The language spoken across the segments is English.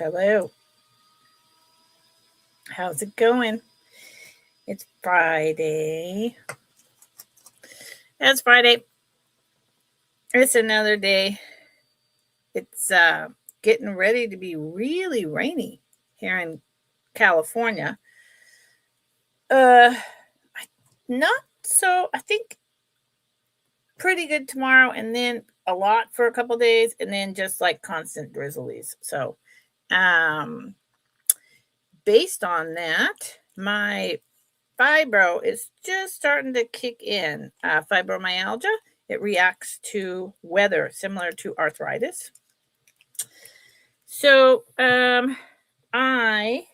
Hello. How's it going? It's Friday. It's Friday. It's another day. It's getting ready to be really rainy here in California. Not so. I think pretty good tomorrow, and then a lot for a couple days, and then just like constant drizzlies. So, based on that, my fibro is just starting to kick in. Fibromyalgia, it reacts to weather similar to arthritis. So I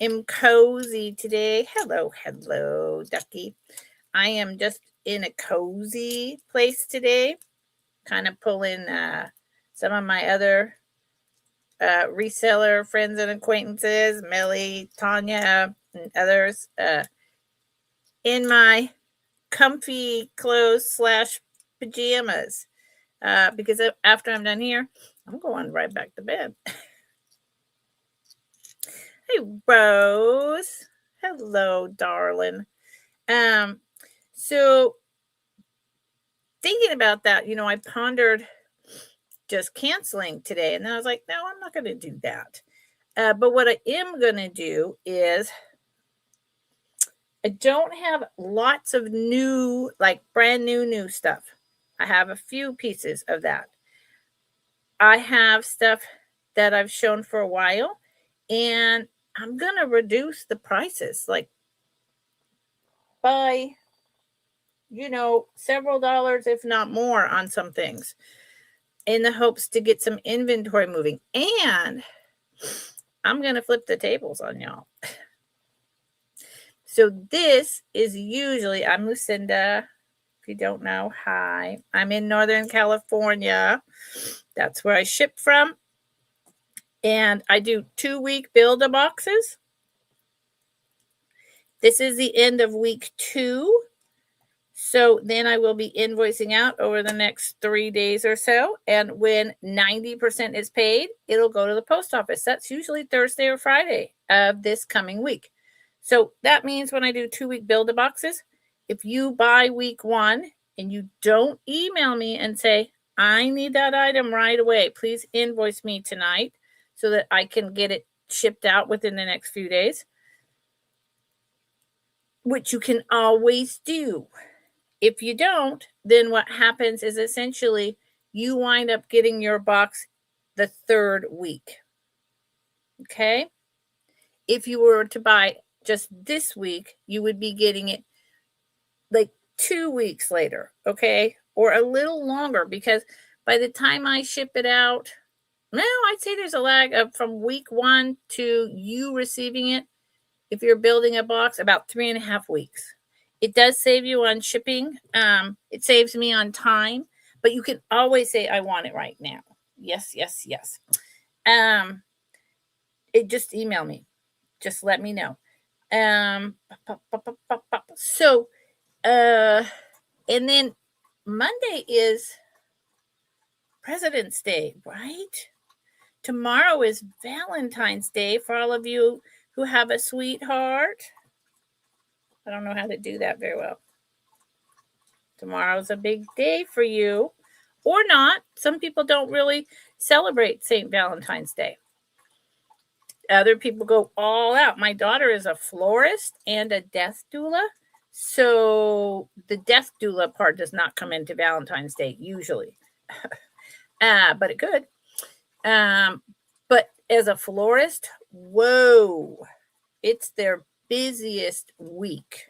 am cozy today. Hello, ducky. I am just in a cozy place today, kind of pulling some of my other reseller friends and acquaintances, Millie, Tanya, and others, in my comfy clothes / pajamas, because after I'm done here, I'm going right back to bed. Hey, Rose. Hello, darling. So thinking about that, I pondered just canceling today, and then I was like, no, I'm not going to do that. But what I am going to do is, I don't have lots of new, like brand new stuff. I have a few pieces of that. I have stuff that I've shown for a while, and I'm going to reduce the prices, like by, several dollars, if not more, on some things, in the hopes to get some inventory moving. And I'm going to flip the tables on y'all. So this is usually, I'm Lucinda. If you don't know, hi. I'm in Northern California. That's where I ship from. And I do 2-week build-a-boxes. This is the end of week 2. So then I will be invoicing out over the next 3 days or so. And when 90% is paid, it'll go to the post office. That's usually Thursday or Friday of this coming week. So that means when I do 2-week build-a-boxes, if you buy week 1 and you don't email me and say, I need that item right away, please invoice me tonight so that I can get it shipped out within the next few days, which you can always do. If you don't, then what happens is essentially you wind up getting your box the 3rd week. Okay? If you were to buy just this week, you would be getting it like 2 weeks later, okay? Or a little longer, because by the time I ship it out, I'd say there's a lag of from week 1 to you receiving it. If you're building a box, about 3.5 weeks. It does save you on shipping. It saves me on time, but you can always say, I want it right now. Yes. Just email me. Just let me know. So, and then Monday is President's Day, right? Tomorrow is Valentine's Day for all of you who have a sweetheart. I don't know how to do that very well. Tomorrow's a big day for you, or not. Some people don't really celebrate St. Valentine's Day. Other people go all out. My daughter is a florist and a death doula. So the death doula part does not come into Valentine's Day usually. But it could. But as a florist, whoa, it's their busiest week,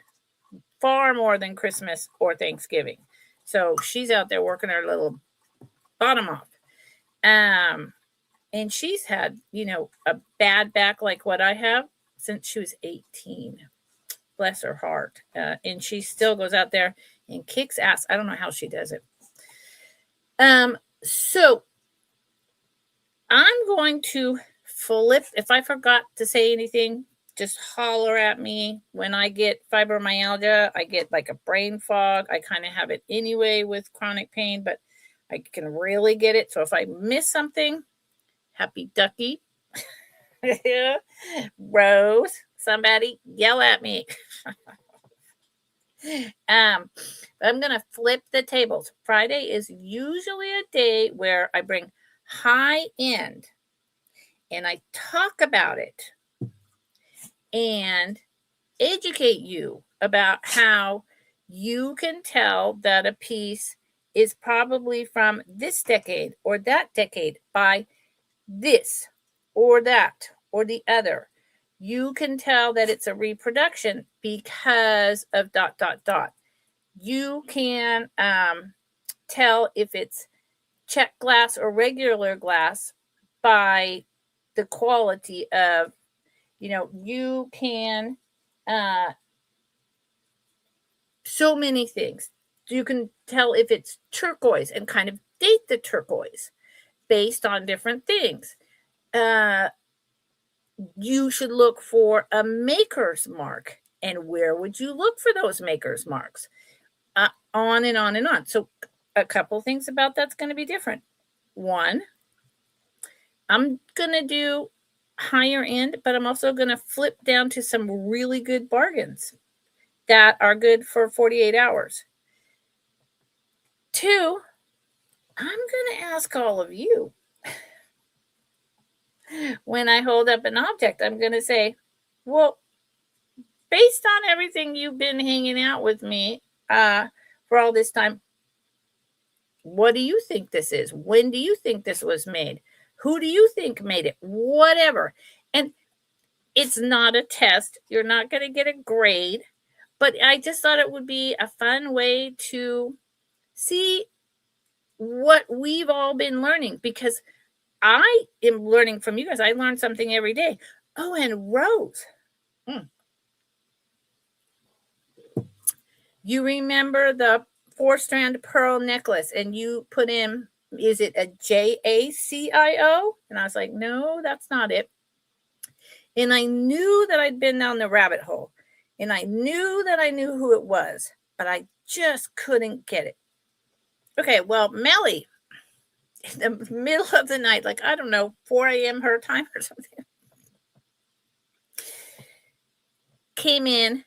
far more than Christmas or Thanksgiving. So she's out there working her little bottom off. And she's had, a bad back like what I have since she was 18. Bless her heart. And she still goes out there and kicks ass. I don't know how she does it. So I'm going to flip. If I forgot to say anything, just holler at me. When I get fibromyalgia, I get like a brain fog. I kind of have it anyway with chronic pain, but I can really get it. So if I miss something, Happy Ducky. Rose, somebody yell at me. I'm gonna flip the tables. Friday is usually a day where I bring high end and I talk about it and educate you about how you can tell that a piece is probably from this decade or that decade by this or that or the other. You can tell that it's a reproduction because of dot, dot, dot. You can tell if it's check glass or regular glass by the quality of, you can, so many things. You can tell if it's turquoise and kind of date the turquoise based on different things. You should look for a maker's mark. And where would you look for those maker's marks? On and on and on. So a couple things about that's going to be different. One, I'm going to do higher end, but I'm also going to flip down to some really good bargains that are good for 48 hours. Two, I'm going to ask all of you. When I hold up an object, I'm going to say, well, based on everything you've been hanging out with me for all this time, what do you think this is? When do you think this was made? Who do you think made it? Whatever. And it's not a test. You're not going to get a grade. But I just thought it would be a fun way to see what we've all been learning, because I am learning from you guys. I learn something every day. Oh, and Rose. You remember the 4-strand pearl necklace, and you put in, is it a JACIO? And I was like, no, that's not it. And I knew that I'd been down the rabbit hole, and I knew that I knew who it was, but I just couldn't get it. Okay, well, Melly, in the middle of the night, like, I don't know, 4 a.m. her time or something, came in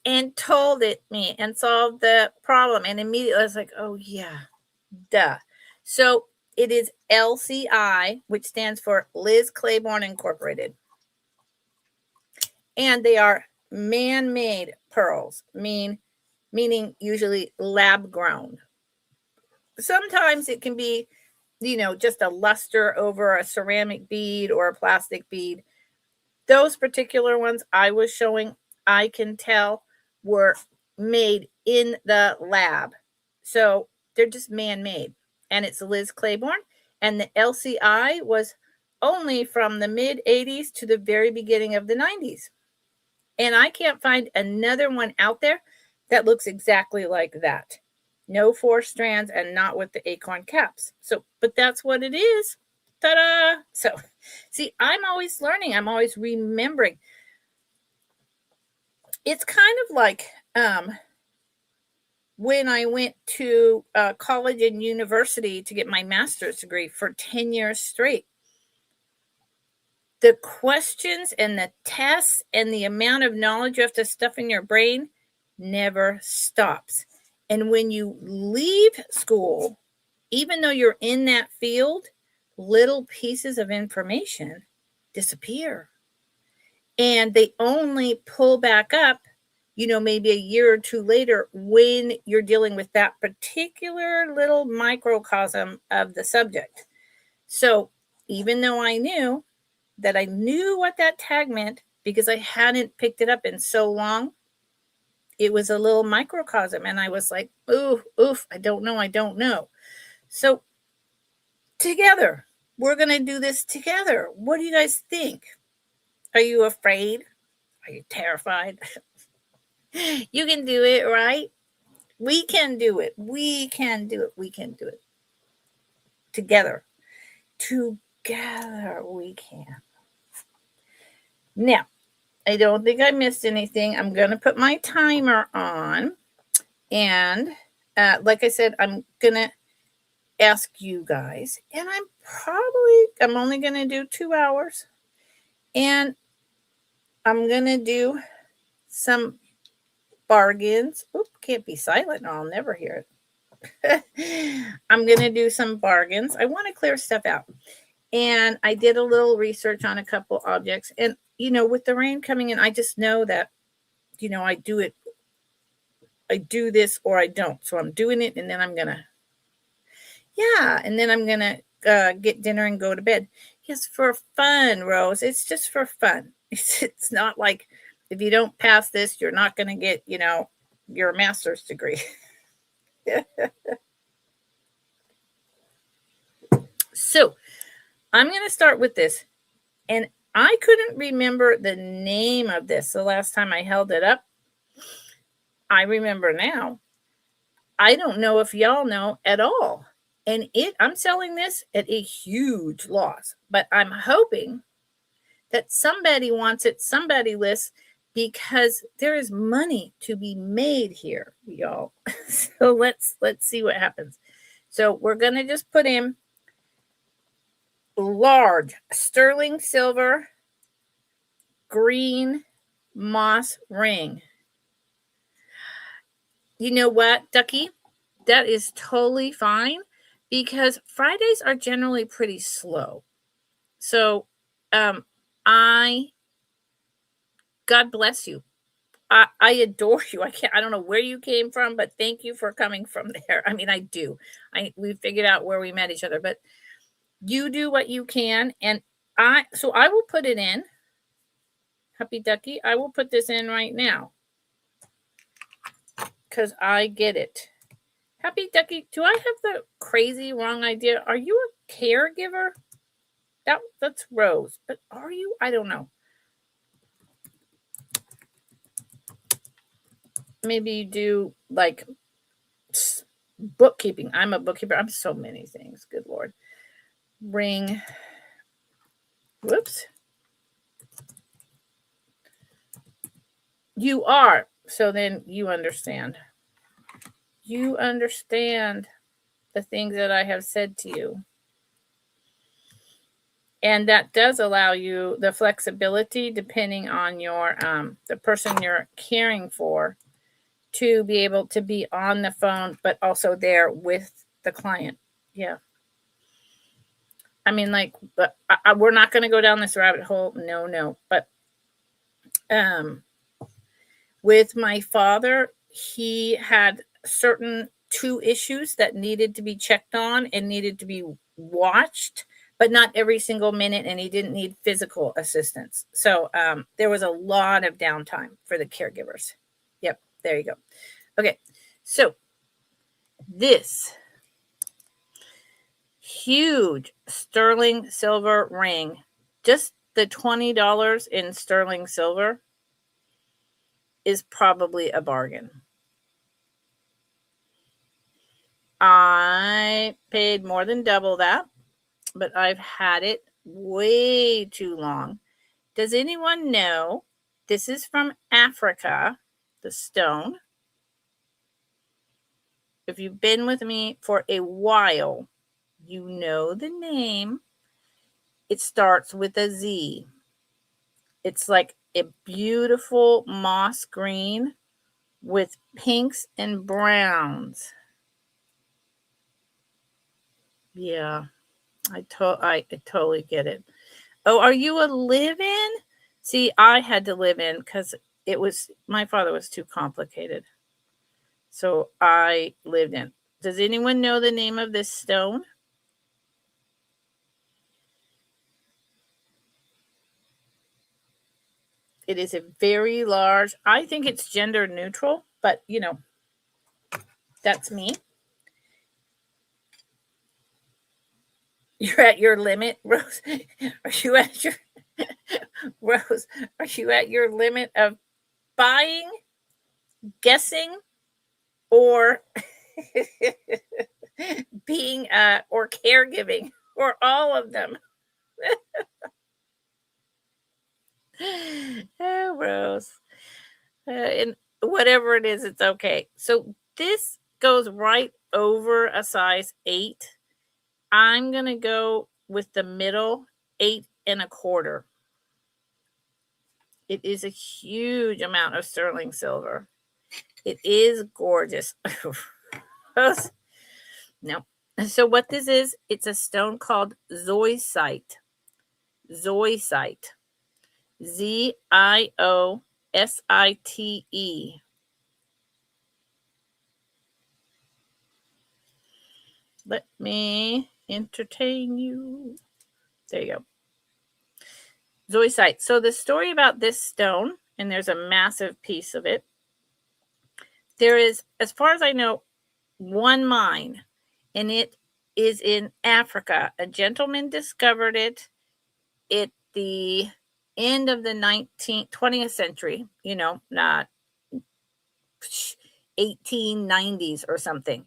and told it me and solved the problem. And immediately I was like, oh, yeah, duh. So it is LCI, which stands for Liz Claiborne Incorporated. And they are man-made pearls, meaning usually lab-grown. Sometimes it can be, just a luster over a ceramic bead or a plastic bead. Those particular ones I was showing, I can tell were made in the lab. So they're just man-made. And it's Liz Claiborne. And the LCI was only from the mid-'80s to the very beginning of the '90s. And I can't find another one out there that looks exactly like that. No 4 strands and not with the acorn caps. So, but that's what it is. Ta-da! So, see, I'm always learning. I'm always remembering. It's kind of like when I went to college and university to get my master's degree for 10 years straight. The questions and the tests and the amount of knowledge you have to stuff in your brain never stops. And when you leave school, even though you're in that field, little pieces of information disappear. And they only pull back up, maybe a year or two later when you're dealing with that particular little microcosm of the subject. So even though I knew what that tag meant, because I hadn't picked it up in so long, it was a little microcosm. And I was like, oof, I don't know. So together, we're going to do this together. What do you guys think? Are you afraid? Are you terrified? You can do it, right? We can do it. We can do it. Together we can. Now, I don't think I missed anything. I'm going to put my timer on. And like I said, I'm going to ask you guys, and I'm only going to do 2 hours, and I'm going to do some bargains. Oop, can't be silent. I'll never hear it. I'm going to do some bargains. I want to clear stuff out. And I did a little research on a couple objects. And, with the rain coming in, I just know that, I do this or I don't. So I'm doing it, and then I'm going to, get dinner and go to bed. Yes, for fun, Rose. It's just for fun. It's not like if you don't pass this, you're not going to get, your master's degree. So I'm going to start with this. And I couldn't remember the name of this the last time I held it up. I remember now. I don't know if y'all know at all. And I'm selling this at a huge loss. But I'm hoping that somebody wants it, somebody lists, because there is money to be made here, y'all. So let's see what happens. So we're going to just put in large sterling silver green moss ring. You know what, Ducky? That is totally fine, because Fridays are generally pretty slow. So God bless you. I adore you. I don't know where you came from, but thank you for coming from there. I mean, I do. We figured out where we met each other, but you do what you can. And I will put it in. Happy Ducky, I will put this in right now, because I get it. Happy Ducky, do I have the crazy wrong idea? Are you a caregiver? That's Rose, but are you? I don't know. Maybe you do like bookkeeping. I'm a bookkeeper. I'm so many things. Good Lord. Ring. Whoops. You are. So then you understand. You understand the things that I have said to you. And that does allow you the flexibility, depending on your the person you're caring for, to be able to be on the phone, but also there with the client. Yeah. I mean, like, but we're not going to go down this rabbit hole. No. But with my father, he had certain 2 issues that needed to be checked on and needed to be watched, but not every single minute, and he didn't need physical assistance. So there was a lot of downtime for the caregivers. Yep, there you go. Okay, so this huge sterling silver ring, just the $20 in sterling silver, is probably a bargain. I paid more than double that, but I've had it way too long. Does anyone know? This is from Africa, the stone. If you've been with me for a while, you know the name. It starts with a Z. It's like a beautiful moss green with pinks and browns. Yeah, I totally get it. Oh, are you a live-in? See, I had to live in because my father was too complicated. So I lived in. Does anyone know the name of this stone? It is a very large, I think it's gender neutral, but that's me. You're at your limit, Rose. Are you at your Rose? Are you at your limit of buying, guessing, or being or caregiving, or all of them? Oh, Rose. And whatever it is, it's okay. So this goes right over a size 8. I'm going to go with the middle 8 1/4. It is a huge amount of sterling silver. It is gorgeous. No. So what this is, it's a stone called zoisite. Zoisite. Ziosite. Let me entertain you. There you go. Zoisite. So the story about this stone, and there's a massive piece of it. There is, as far as I know, one mine, and it is in Africa. A gentleman discovered it at the end of the 20th century, not 1890s or something.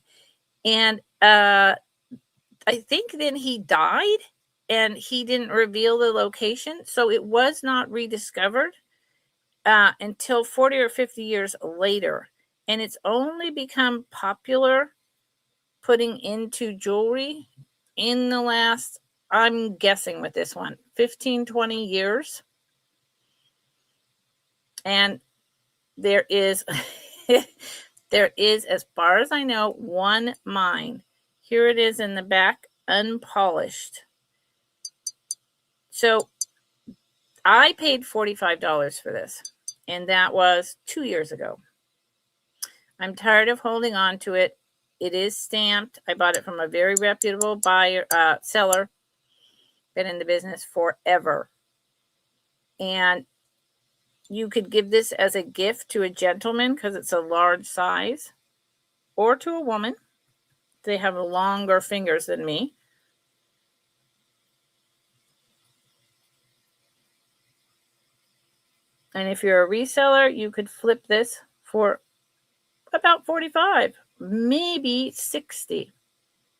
And I think then he died and he didn't reveal the location. So it was not rediscovered until 40 or 50 years later. And it's only become popular putting into jewelry in the last, I'm guessing with this one, 15, 20 years. And there is, as far as I know, one mine. Here it is in the back, unpolished. So I paid $45 for this, and that was 2 years ago. I'm tired of holding on to it. It is stamped. I bought it from a very reputable seller. Been in the business forever. And you could give this as a gift to a gentleman because it's a large size, or to a woman. They have longer fingers than me. And if you're a reseller, you could flip this for about 45, maybe 60,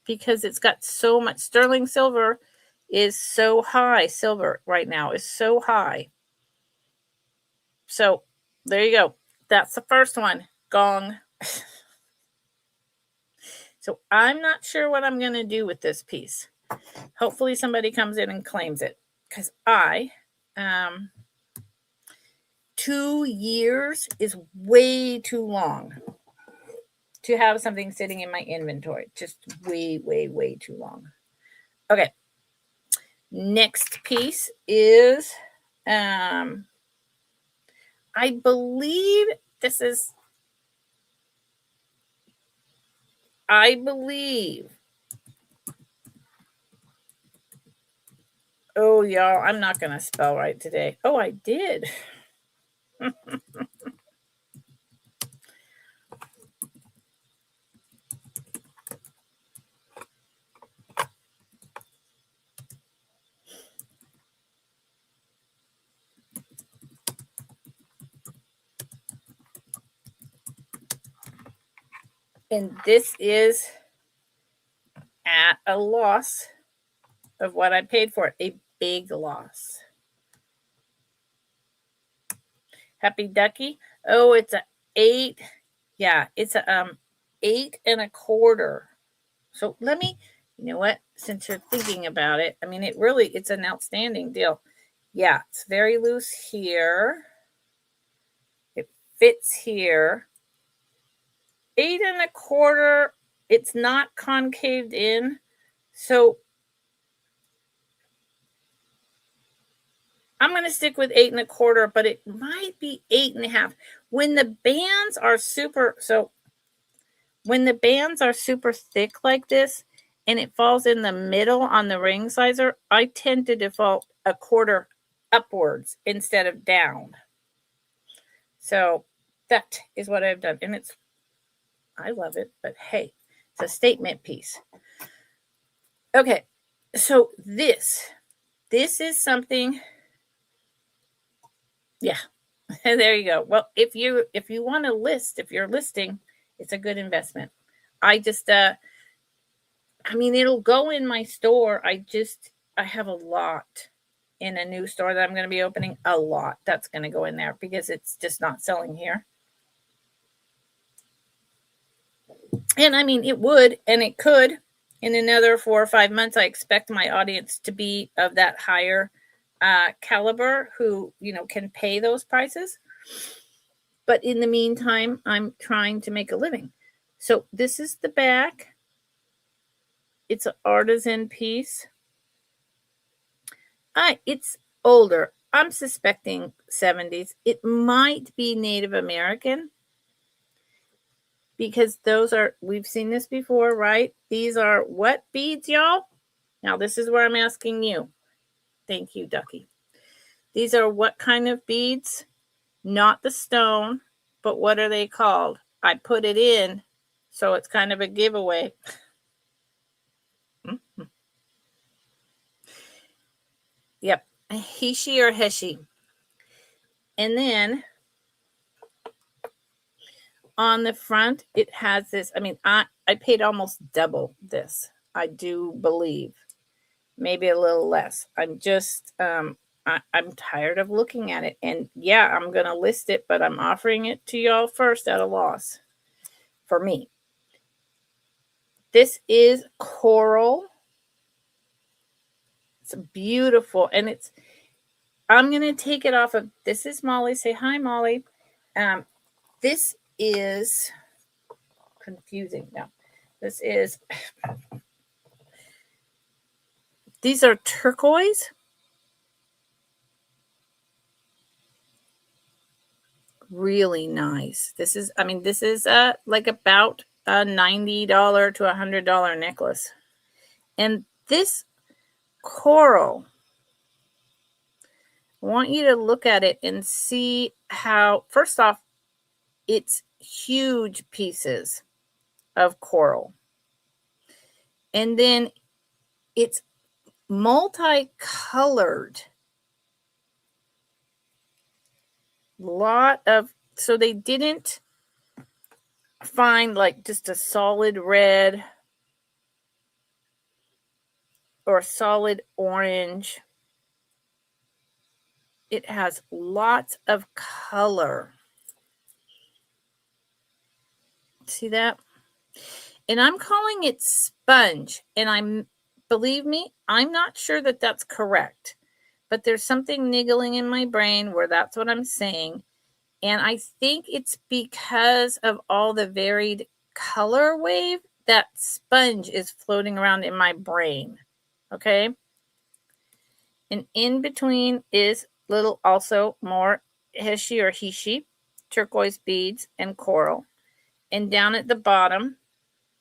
because it's got so much. Sterling silver is so high. Silver right now is so high. So there you go. That's the first one. Gong. So I'm not sure what I'm going to do with this piece. Hopefully somebody comes in and claims it, because 2 years is way too long to have something sitting in my inventory. Just way, way, way too long. Okay. Next piece is, I believe this is, oh, y'all, I'm not going to spell right today. Oh, I did. And this is at a loss of what I paid for it, a big loss. Happy Ducky. Oh, it's a 8. Yeah, it's a 8 1/4. So let me, you know what? Since you're thinking about it, I mean, it's an outstanding deal. Yeah, it's very loose here. It fits here. 8 1/4. It's not concaved in. So I'm going to stick with 8 1/4, but it might be 8 1/2. When the bands are super thick like this and it falls in the middle on the ring sizer, I tend to default 1/4 upwards instead of down. So that is what I've done. And I love it, but hey, it's a statement piece. Okay. So this is something. Yeah. There you go. Well, if you want to list, if you're listing, it's a good investment. It'll go in my store. I have a lot in a new store that I'm going to be opening. A lot that's going to go in there because it's just not selling here. And it would, and it could, in another 4 or 5 months, I expect my audience to be of that higher caliber who, can pay those prices. But in the meantime, I'm trying to make a living. So this is the back. It's an artisan piece. It's older. I'm suspecting 70s. It might be Native American because we've seen this before, right? These are what beads, y'all? Now, this is where I'm asking you. Thank you, Ducky. These are what kind of beads? Not the stone, but what are they called? I put it in, so it's kind of a giveaway. Yep, Hishi or Heshi. And then on the front, it has this. I paid almost double this. I do believe. Maybe a little less. I'm just, I'm tired of looking at it. And yeah, I'm going to list it, but I'm offering it to y'all first at a loss for me. This is coral. It's beautiful. And I'm going to take it off of, this is Molly. Say hi, Molly. This is confusing now. These are turquoise. Really nice. This is like about a $90 to $100 necklace. And this coral, I want you to look at it and see how, first off, it's huge pieces of coral. And then it's multicolored. So they didn't find like just a solid red or solid orange. It has lots of color. See that? And I'm calling it sponge. And believe me, I'm not sure that that's correct. But there's something niggling in my brain where that's what I'm saying. And I think it's because of all the varied color wave that sponge is floating around in my brain. Okay? And in between is little, also more Heshi or Hishi, turquoise beads and coral. And down at the bottom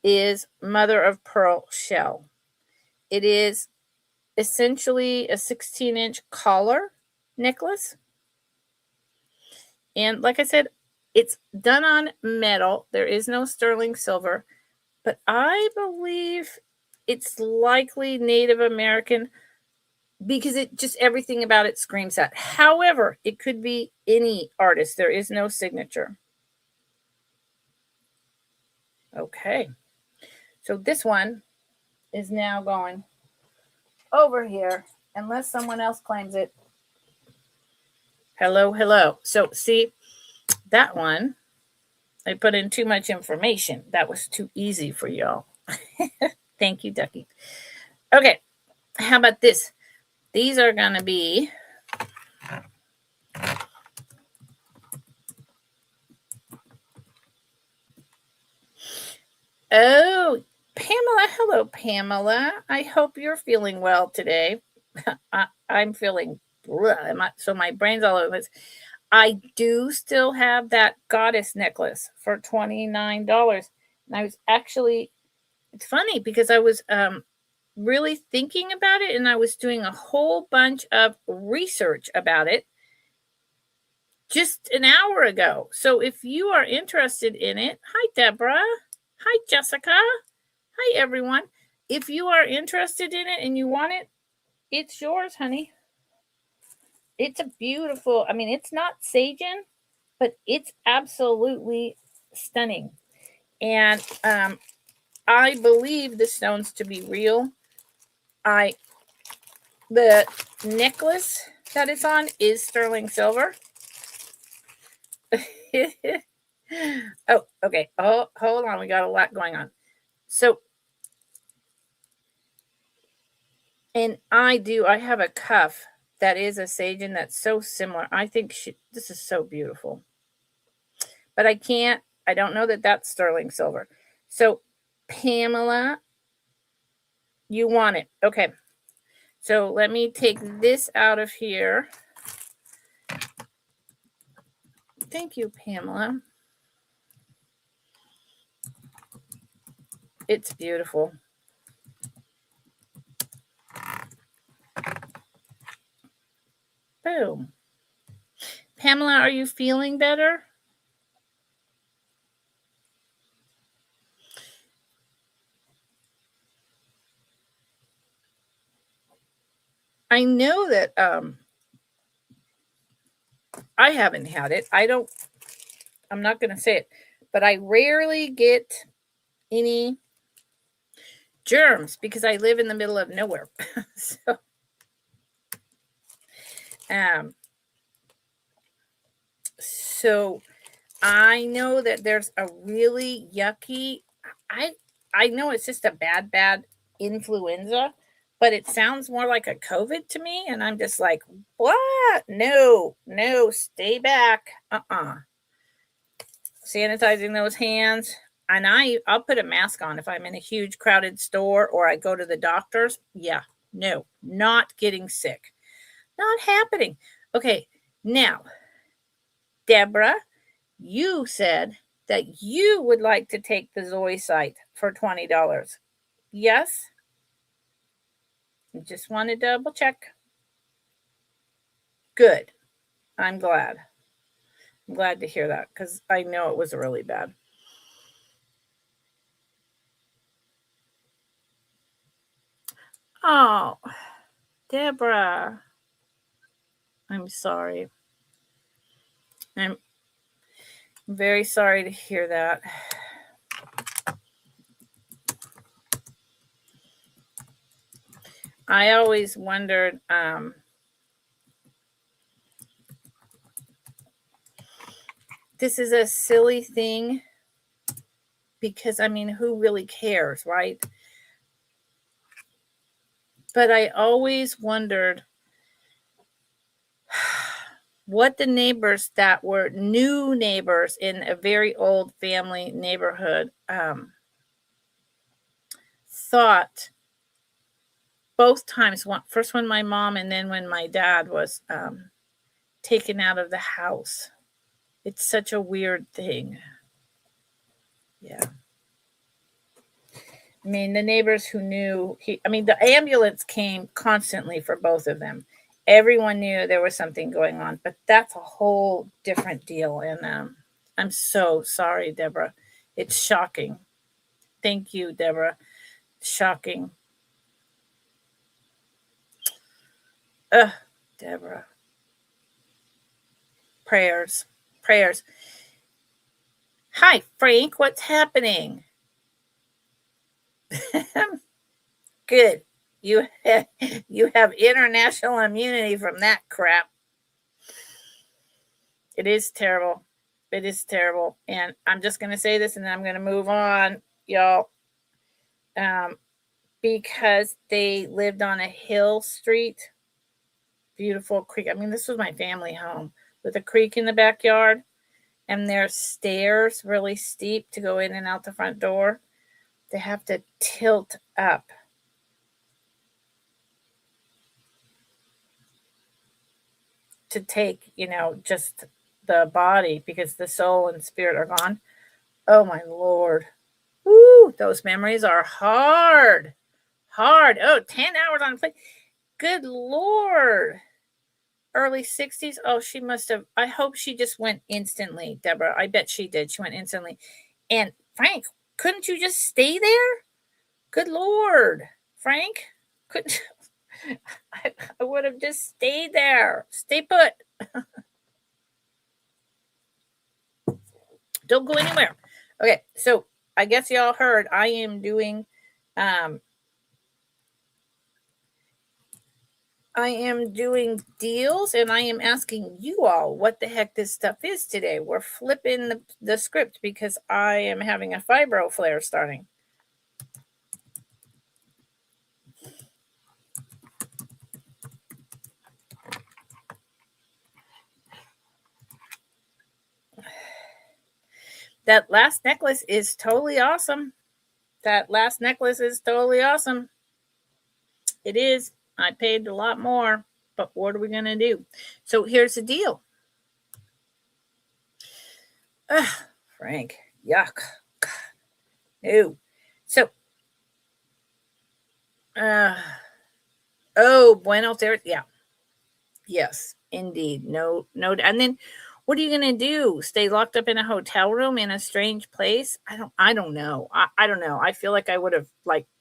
is mother of pearl shell. It is essentially a 16-inch collar necklace. And like I said, it's done on metal. There is no sterling silver, but I believe it's likely Native American because everything about it screams that. However, it could be any artist. There is no signature. Okay. So this one is now going over here unless someone else claims it. Hello, hello. So see, that one, I put in too much information. That was too easy for y'all. Thank you, Ducky. Okay, how about this? These are going to be oh, Pamela. Hello, Pamela. I hope you're feeling well today. I'm feeling so my brain's all over the place. I do still have that goddess necklace for $29. And I was actually, it's funny because I was really thinking about it and I was doing a whole bunch of research about it just an hour ago. So if you are interested in it, hi, Deborah. Hi, Jessica. Hi, everyone. If you are interested in it and you want it, it's yours, honey. It's a beautiful, it's not Sagen, but it's absolutely stunning. And I believe the stones to be real. The necklace that it's on is sterling silver. Oh, okay. Oh, hold on. We got a lot going on. So And I have a cuff that is a Sagen that's so similar. I think this is so beautiful. But I don't know that that's sterling silver. So, Pamela, you want it. Okay. So, let me take this out of here. Thank you, Pamela. It's beautiful. Boom. Pamela, are you feeling better? I know that I haven't had it. I'm not going to say it, but I rarely get any germs because I live in the middle of nowhere. So I know that there's a really yucky. I know it's just a bad influenza, but it sounds more like a COVID to me, and I'm just like, what? No, stay back. Sanitizing those hands. And I'll put a mask on if I'm in a huge crowded store or I go to the doctor's. Yeah, no, not getting sick. Not happening. Okay, now, Deborah, you said that you would like to take the Zoe site for $20. Yes? Just want to double check. Good. I'm glad. I'm glad to hear that because I know it was really bad. Oh, Deborah. I'm sorry. I'm very sorry to hear that. I always wondered, this is a silly thing because, I mean, who really cares, right? But I always wondered what the neighbors that were new neighbors in a very old family neighborhood thought both times. First when my mom and then when my dad was taken out of the house. It's such a weird thing. Yeah. I mean, the neighbors who knew the ambulance came constantly for both of them. Everyone knew there was something going on, but that's a whole different deal. And I'm so sorry, Deborah. It's shocking. Thank you, Deborah. Shocking. Ugh, Deborah. Prayers. Hi, Frank. What's happening? Good. You have international immunity from that crap. It is terrible. It is terrible. And I'm just going to say this and then I'm going to move on, y'all. Because they lived on a hill street, beautiful creek. I mean, this was my family home with a creek in the backyard. And there's stairs really steep to go in and out the front door. They have to tilt up to take, just the body because the soul and spirit are gone. Oh my Lord. Woo, those memories are hard. Oh, 10 hours on a plane. Good Lord. Early 60s. Oh, she must have. I hope she just went instantly, Deborah. I bet she did. She went instantly. And Frank, couldn't you just stay there? Good Lord. Frank, couldn't I would have just stayed there. Stay put. Don't go anywhere. Okay, so I guess y'all heard I am doing deals and I am asking you all what the heck this stuff is today. We're flipping the script because I am having a fibro flare starting. That last necklace is totally awesome. That last necklace is totally awesome. It is. I paid a lot more, but what are we going to do? So here's the deal. Ugh, Frank, yuck. No. So, oh, Buenos Aires. Yeah. Yes, indeed. No. And then what are you going to do? Stay locked up in a hotel room in a strange place? I don't know. I don't know. I feel like I would have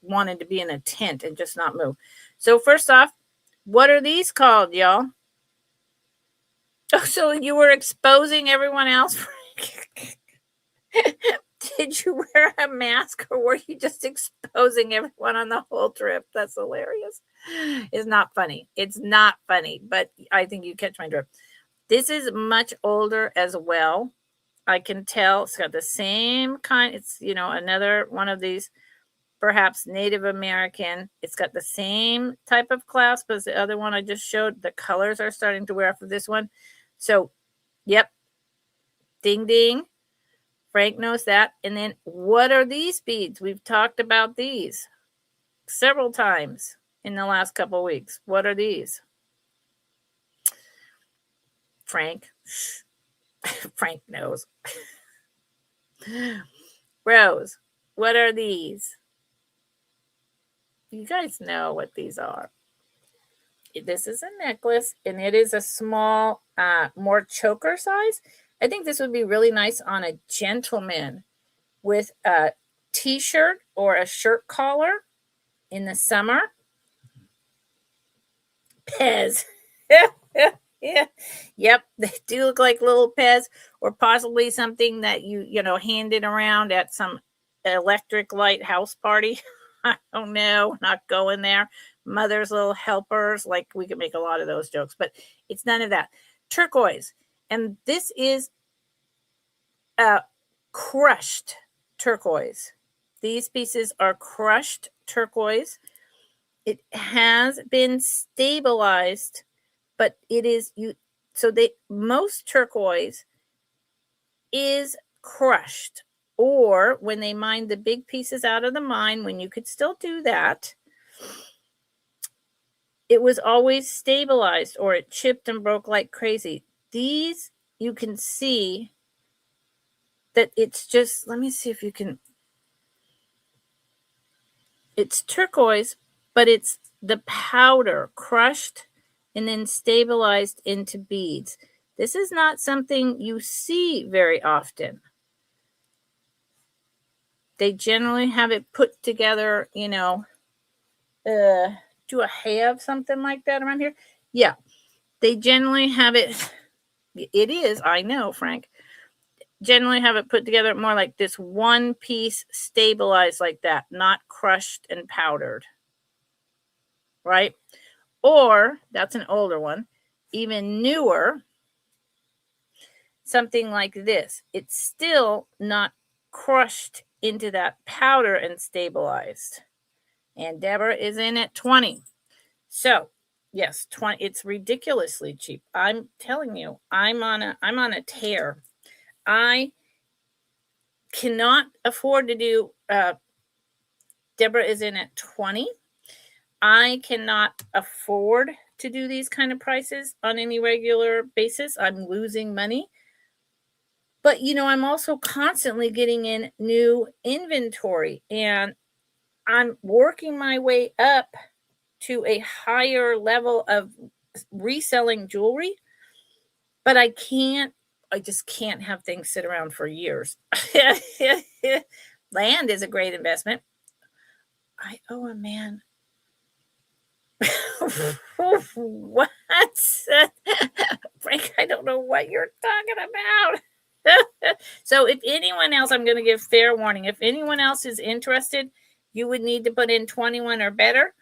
wanted to be in a tent and just not move. So first off, what are these called, y'all? Oh, so you were exposing everyone else? Did you wear a mask or were you just exposing everyone on the whole trip? That's hilarious. It's not funny. It's not funny, but I think you catch my drift. This is much older as well. I can tell it's got the same kind. It's, another one of these perhaps Native American. It's got the same type of clasp as the other one I just showed. The colors are starting to wear off of this one. So, yep. Ding, ding. Frank knows that. And then what are these beads? We've talked about these several times in the last couple of weeks. What are these? Frank. Frank knows. Rose, what are these? You guys know what these are. This is a necklace, and it is a small, more choker size. I think this would be really nice on a gentleman with a t-shirt or a shirt collar in the summer. Pez. Yeah. Yep. They do look like little Pez, or possibly something that you handed around at some electric light house party. I don't know. Not going there. Mother's little helpers. Like, we could make a lot of those jokes, but it's none of that. Turquoise. And this is crushed turquoise. These pieces are crushed turquoise. It has been stabilized, but it is most turquoise is crushed, or when they mine the big pieces out of the mine, when you could still do that, it was always stabilized, or it chipped and broke like crazy. These, you can see that it's just, let me see if you can, it's turquoise, but it's the powder crushed and then stabilized into beads. This is not something you see very often. They generally have it put together, do I have something like that around here? Yeah, they generally have it. It is, I know, Frank. Generally have it put together more like this one piece stabilized like that, not crushed and powdered. Right? Or, that's an older one, even newer, something like this. It's still not crushed into that powder and stabilized. And Deborah is in at 20. So, yes, 20. It's ridiculously cheap. I'm telling you, I'm on a tear. I cannot afford to do. Deborah is in at 20. I cannot afford to do these kind of prices on any regular basis. I'm losing money. But, I'm also constantly getting in new inventory, and I'm working my way up to a higher level of reselling jewelry. But I just can't have things sit around for years. Land is a great investment. I owe a man. What? Frank, I don't know what you're talking about. So if anyone else, I'm going to give fair warning. If anyone else is interested, you would need to put in 21 or better,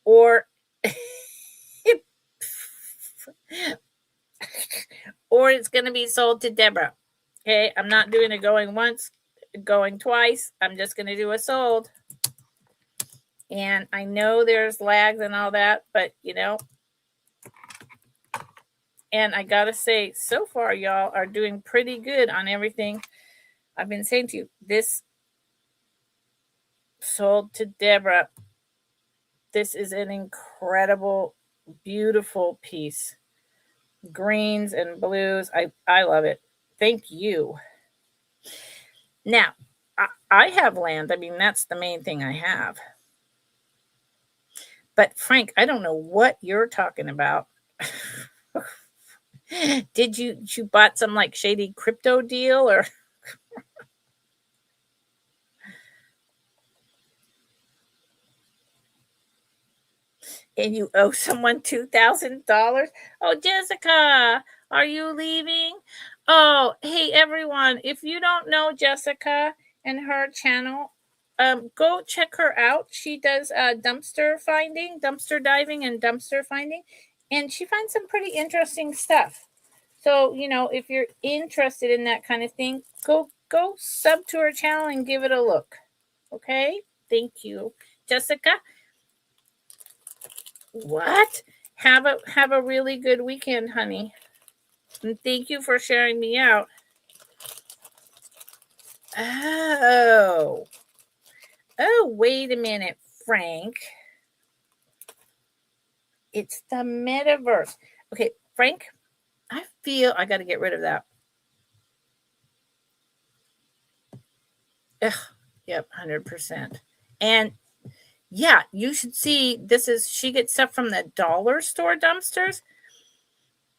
or or it's going to be sold to Deborah. Okay, I'm not doing a going once, going twice. I'm just going to do a sold. And I know there's lags and all that, but and I got to say, so far, y'all are doing pretty good on everything. I've been saying to you, this sold to Deborah. This is an incredible, beautiful piece. Greens and blues. I love it. Thank you. Now, I have land. I mean, that's the main thing I have. But Frank, I don't know what you're talking about. Did you bought some like shady crypto deal or? And you owe someone $2,000? Oh, Jessica, are you leaving? Oh, hey everyone, if you don't know Jessica and her channel, go check her out. She does dumpster diving and dumpster finding, and she finds some pretty interesting stuff. So, if you're interested in that kind of thing, go sub to her channel and give it a look. Okay? Thank you. Jessica, what? Have a really good weekend, honey. And thank you for sharing me out. Oh. Oh, wait a minute, Frank. It's the metaverse. Okay, Frank, I feel I got to get rid of that. Ugh, yep, 100%. And yeah, you should see she gets stuff from the dollar store dumpsters.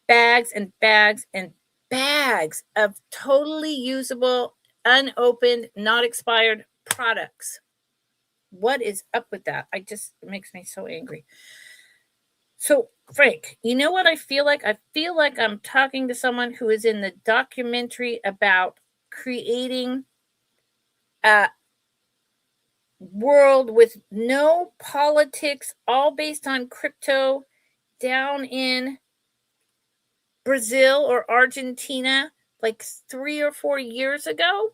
Bags and bags and bags of totally usable, unopened, not expired products. What is up with that? It makes me so angry. So, Frank, you know what I feel like? I feel like I'm talking to someone who is in the documentary about creating a world with no politics, all based on crypto, down in Brazil or Argentina like 3 or 4 years ago.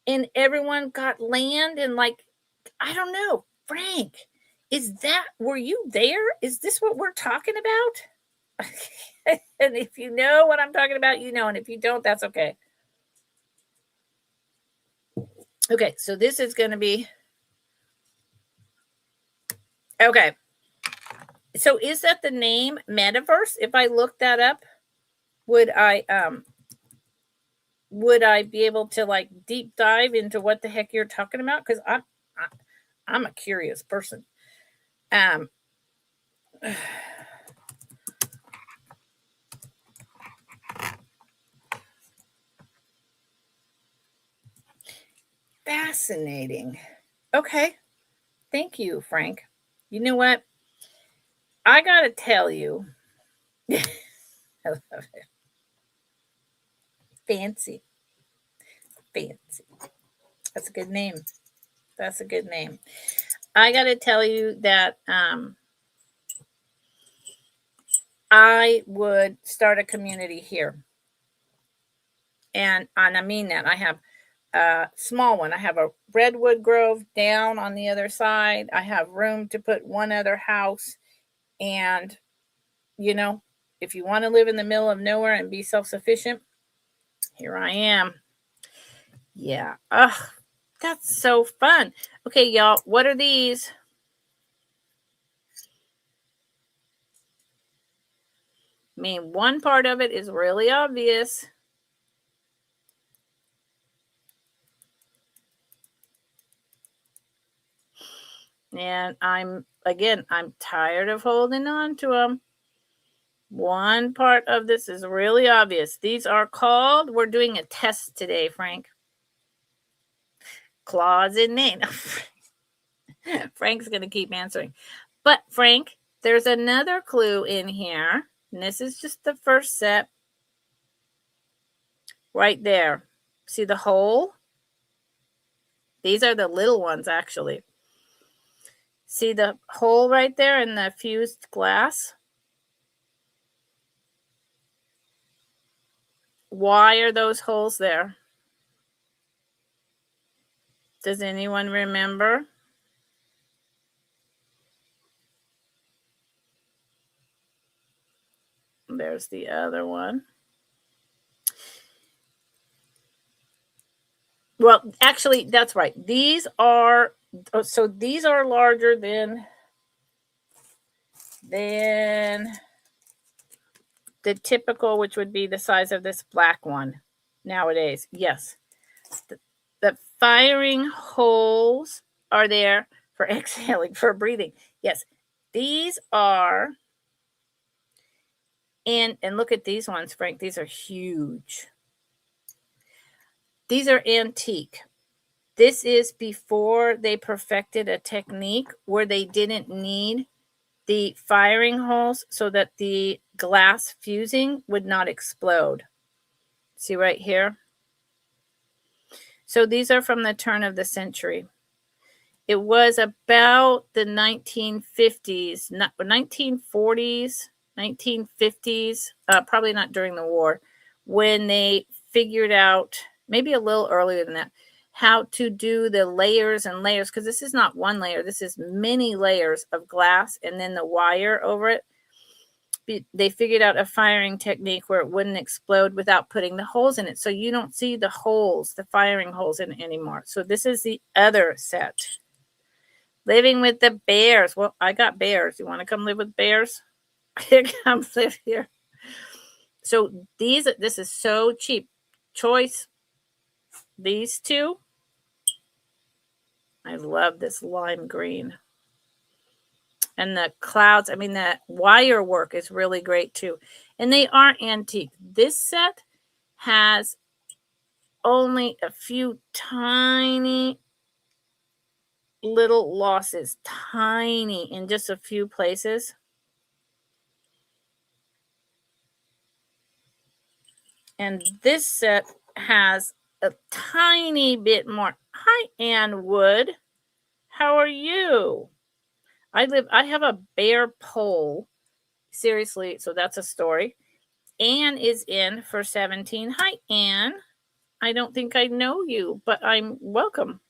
And everyone got land and like, I don't know, Frank, were you there? Is this what we're talking about? And if you know what I'm talking about, you know, and if you don't, that's okay. Okay, so this is going to be okay. So is that the name metaverse? If I look that up, would I be able to like deep dive into what the heck you're talking about? Because I'm a curious person. Fascinating. Okay. Thank you, Frank. You know what? I got to tell you. I love it. Fancy. Fancy. That's a good name. That's a good name. I got to tell you that I would start a community here. And I mean that. I have a small one. I have a redwood grove down on the other side. I have room to put one other house. And, if you want to live in the middle of nowhere and be self-sufficient, here I am. Yeah. Ugh, that's so fun. Okay, y'all, what are these? I mean, one part of it is really obvious. And I'm tired of holding on to them. One part of this is really obvious. These are called, we're doing a test today, Frank. Clause in name. Frank's going to keep answering. But, Frank, there's another clue in here. And this is just the first set. Right there. See the hole? These are the little ones, actually. See the hole right there in the fused glass? Why are those holes there? Does anyone remember? There's the other one. Well, actually, that's right. These are, so these are larger than the typical, which would be the size of this black one nowadays. Yes. The firing holes are there for exhaling, for breathing. Yes. These are, and look at these ones, Frank. These are huge. These are antique. This is before they perfected a technique where they didn't need the firing holes so that the glass fusing would not explode. See right here? So these are from the turn of the century. It was about the 1950s, 1940s, 1950s, probably not during the war, when they figured out, maybe a little earlier than that, how to do the layers and layers, because this is not one layer, this is many layers of glass and then the wire over it. They figured out a firing technique where it wouldn't explode without putting the holes in it. So you don't see the holes, the firing holes in it anymore. So this is the other set. Living with the bears. Well, I got bears. You want to come live with bears? Come live here. So this is so cheap. Choice. These two. I love this lime green. And the clouds, I mean, the wire work is really great too. And they are antique. This set has only a few tiny little losses. Tiny in just a few places. And this set has a tiny bit more. Hi, Ann Wood. How are you? I have a bear pole. Seriously, so that's a story. Ann is in for 17. Hi, Ann. I don't think I know you, but I'm welcome.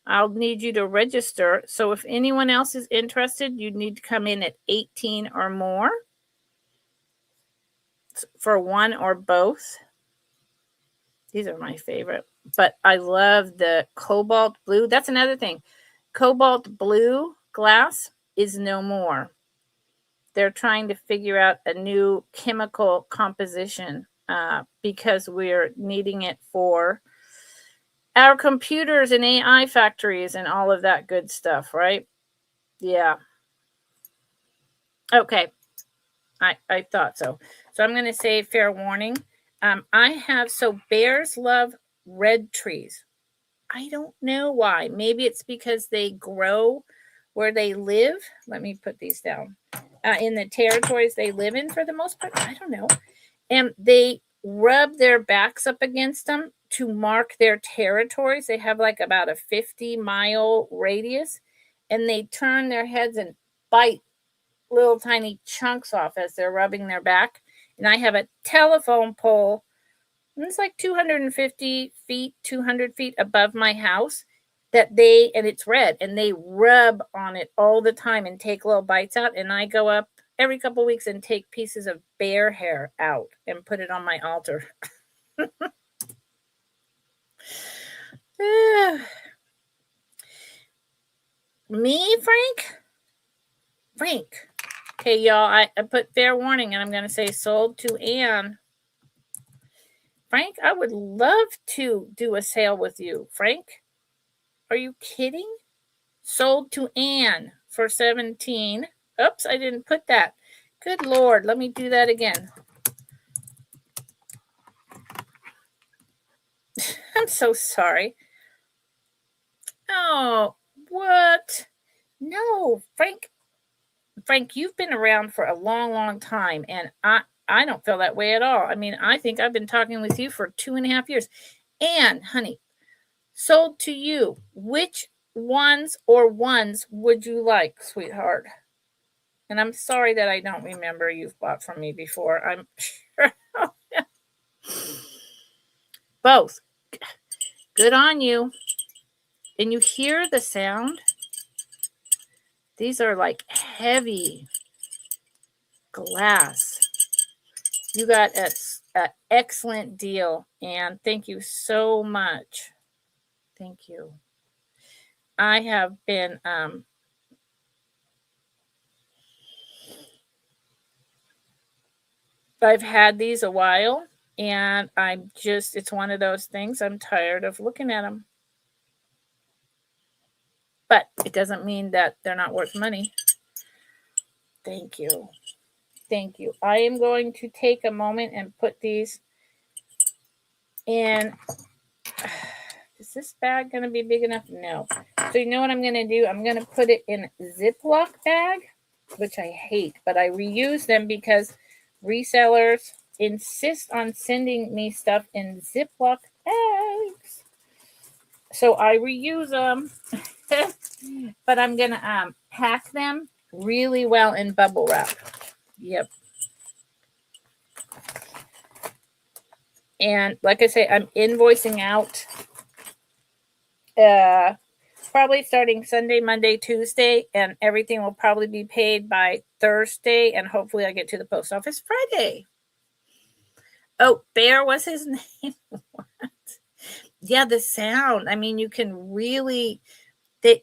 I'll need you to register. So if anyone else is interested, you need to come in at 18 or more for one or both. These are my favorite. But I love the cobalt blue. That's another thing. Cobalt blue glass is no more. They're trying to figure out a new chemical composition because we're needing it for our computers and AI factories and all of that good stuff, right? Yeah. Okay. I thought so. So I'm going to say fair warning. So bears love red trees. I don't know why. Maybe it's because they grow where they live. Let me put these down. In the territories they live in for the most part. I don't know. And they rub their backs up against them to mark their territories. They have like about a 50-mile radius. And they turn their heads and bite little tiny chunks off as they're rubbing their back. And I have a telephone pole. And it's like 250 feet, 200 feet above my house and it's red, and they rub on it all the time and take little bites out. And I go up every couple of weeks and take pieces of bear hair out and put it on my altar. Me, Frank. Okay, y'all, I put fair warning, and I'm going to say sold to Ann. Frank, I would love to do a sale with you. Frank, are you kidding? Sold to Ann for 17. Oops, I didn't put that. Good Lord, let me do that again. I'm so sorry. Oh, what? No, Frank, you've been around for a long, long time, and I don't feel that way at all. I mean, I think I've been talking with you for 2.5 years. Ann, honey, sold to you. Which ones would you like, sweetheart? And I'm sorry that I don't remember you've bought from me before. I'm sure. Both. Good on you. And you hear the sound? These are like heavy glass. You got an excellent deal, and thank you so much. Thank you. I have been I've had these a while, and it's one of those things, I'm tired of looking at them. But it doesn't mean that they're not worth money. Thank you. Thank you. I am going to take a moment and put these in. Is this bag going to be big enough? No. So you know what I'm going to do? I'm going to put it in a Ziploc bag, which I hate, but I reuse them because resellers insist on sending me stuff in Ziploc bags. So I reuse them, but I'm going to pack them really well in bubble wrap. Yep. And like I say, I'm invoicing out probably starting Sunday, Monday, Tuesday, and everything will probably be paid by Thursday, and hopefully I get to the post office Friday. Oh, Bear was his name. What? Yeah, the sound. I mean, you can really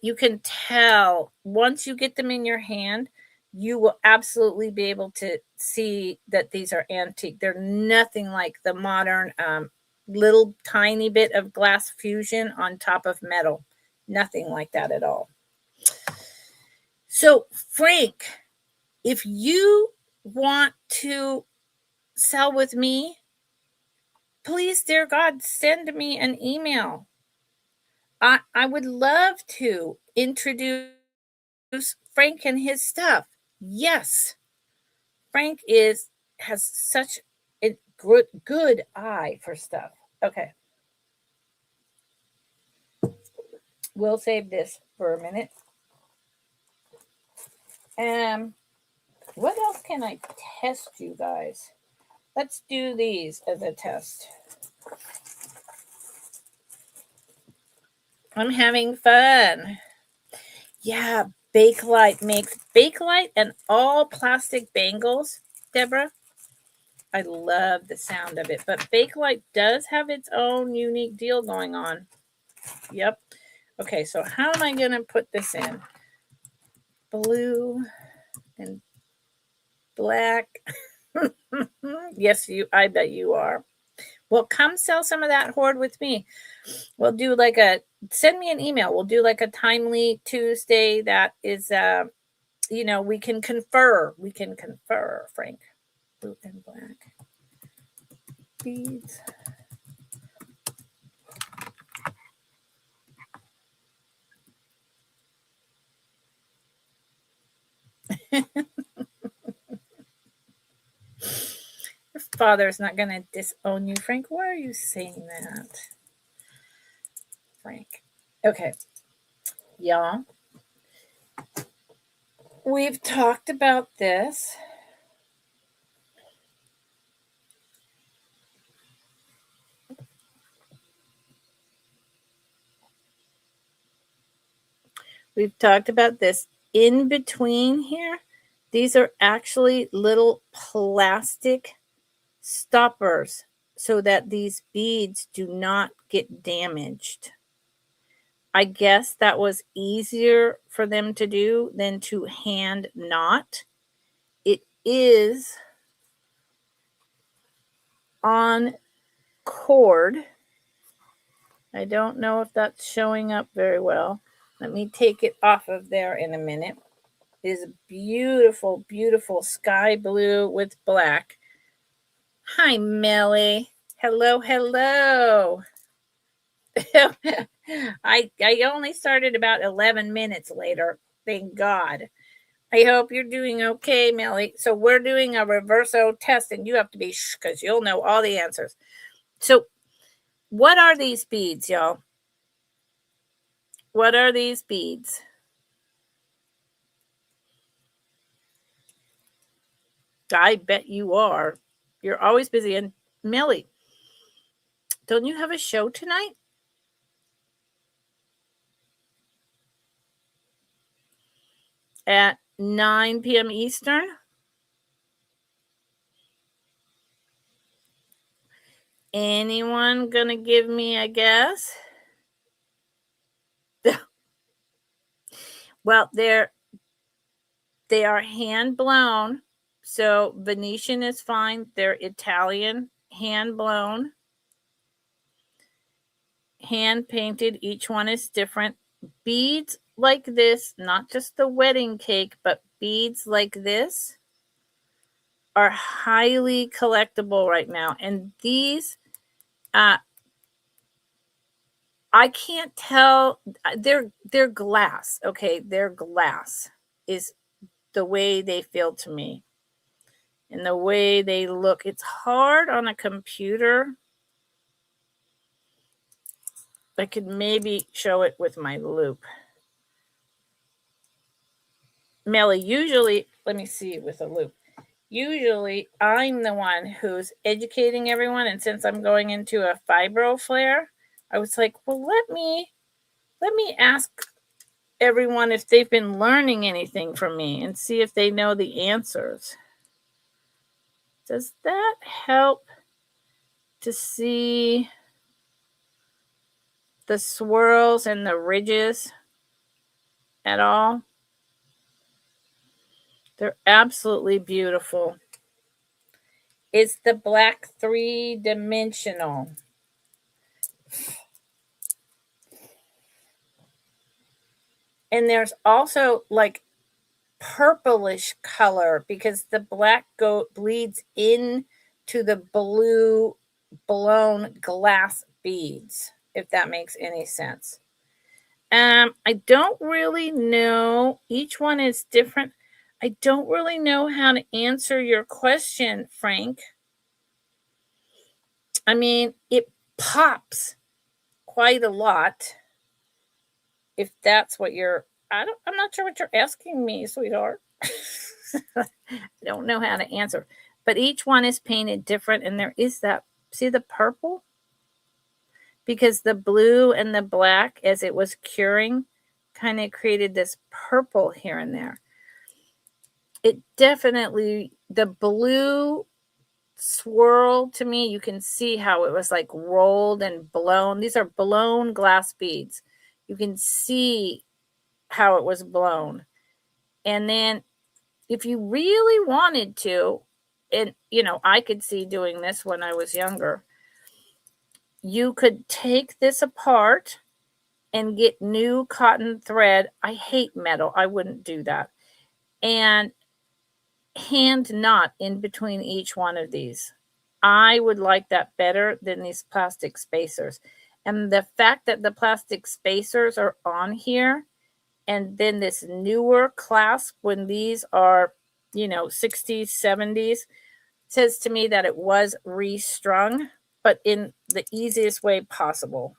you can tell once you get them in your hand, you will absolutely be able to see that these are antique. They're nothing like the modern little tiny bit of glass fusion on top of metal. Nothing like that at all. So, Frank, if you want to sell with me, please, dear God, send me an email. I would love to introduce Frank and his stuff. Yes, Frank has such a good eye for stuff. Okay, we'll save this for a minute. What else can I test you guys? Let's do these as a test. I'm having fun. Yeah, Bakelite and all plastic bangles, Deborah. I love the sound of it, but Bakelite does have its own unique deal going on. Yep. Okay, so how am I going to put this in? Blue and black. Yes, I bet you are. Well, come sell some of that hoard with me. We'll do send me an email. We'll do like a timely Tuesday that is, we can confer. We can confer, Frank. Blue and black beads. Your father's not going to disown you, Frank. Why are you saying that, Frank? Okay. Y'all, we've talked about this. We've talked about this in between here. These are actually little plastic stoppers so that these beads do not get damaged. I guess that was easier for them to do than to hand knot. It is on cord. I don't know if that's showing up very well. Let me take it off of there in a minute. It is beautiful, beautiful sky blue with black. Hi, Melly. Hello, hello. I only started about 11 minutes later. Thank God. I hope you're doing okay, Melly. So we're doing a reverso test, and you have to be because you'll know all the answers. So what are these beads, y'all? What are these beads? I bet you are. You're always busy. And Melly, don't you have a show tonight? At 9 p.m. Eastern? Anyone gonna give me a guess? Well, they are hand blown. So Venetian is fine. They're Italian, hand blown, hand painted. Each one is different. Beads like this, not just the wedding cake, but beads like this are highly collectible right now. And these, I can't tell. They're glass. Okay, they're glass is the way they feel to me. And the way they look. It's hard on a computer. I could maybe show it with my loop. Melly, usually, let me see with a loop. Usually, I'm the one who's educating everyone. And since I'm going into a fibro flare, I was like, well, let me ask everyone if they've been learning anything from me and see if they know the answers. Does that help to see the swirls and the ridges at all? They're absolutely beautiful. It's the black 3-dimensional. And there's also like purplish color because the black bleeds into the blue blown glass beads, if that makes any sense. I don't really know. Each one is different. I don't really know how to answer your question, Frank. I mean, it pops quite a lot. If that's what you're, I'm not sure what you're asking me, sweetheart. I don't know how to answer. But each one is painted different, and there is that. See the purple? Because the blue and the black, as it was curing, kind of created this purple here and there. It definitely, the blue swirl to me, you can see how it was like rolled and blown. These are blown glass beads. You can see how it was blown. And then if you really wanted to, and I could see doing this when I was younger, you could take this apart and get new cotton thread. I hate metal. I wouldn't do that. And hand knot in between each one of these. I would like that better than these plastic spacers. And the fact that the plastic spacers are on here, and then this newer clasp when these are, 60s, 70s, says to me that it was restrung, but in the easiest way possible.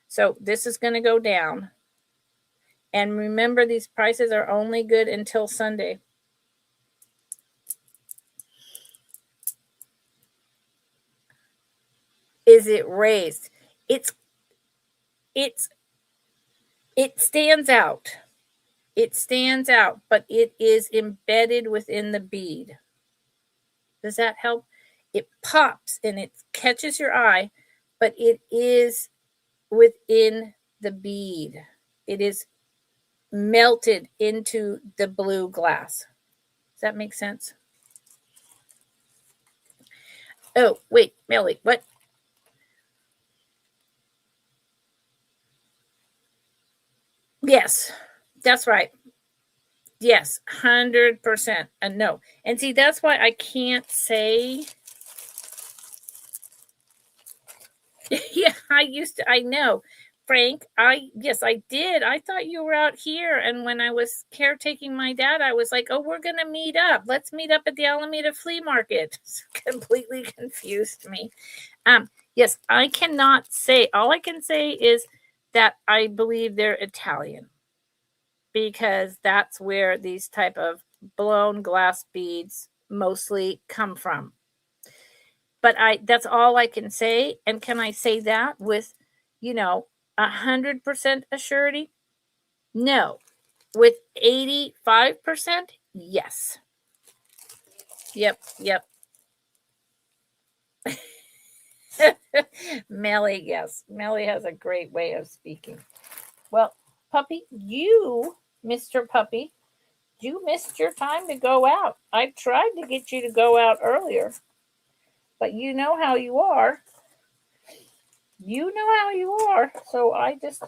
So this is going to go down. And remember, these prices are only good until Sunday. Is it raised? It stands out. It stands out, but it is embedded within the bead. Does that help? It pops and it catches your eye, but it is within the bead. It is melted into the blue glass. Does that make sense? Oh, wait, Melly, what? Yes, that's right. Yes, 100%. And no. And see, that's why I can't say. Yeah, I know. Frank, yes, I did. I thought you were out here. And when I was caretaking my dad, I was like, oh, we're going to meet up. Let's meet up at the Alameda Flea Market. Completely confused me. Yes, I cannot say. All I can say is that I believe they're Italian, because that's where these type of blown glass beads mostly come from. But that's all I can say. And can I say that with, 100% assurity? No. With 85%? Yes. Yep. Melly, yes. Melly has a great way of speaking. Well, Puppy, you, Mr. Puppy, you missed your time to go out. I tried to get you to go out earlier, but you know how you are. You know how you are. So I just,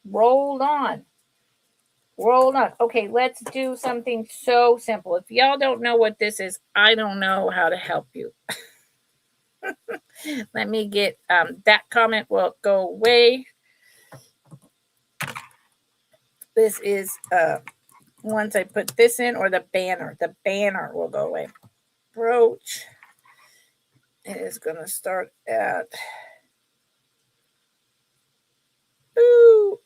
rolled on. Rolled on. Okay, let's do something so simple. If y'all don't know what this is, I don't know how to help you. Let me get that comment will go away. This is once I put this in, or the banner will go away. Brooch. It is going to start at ooh.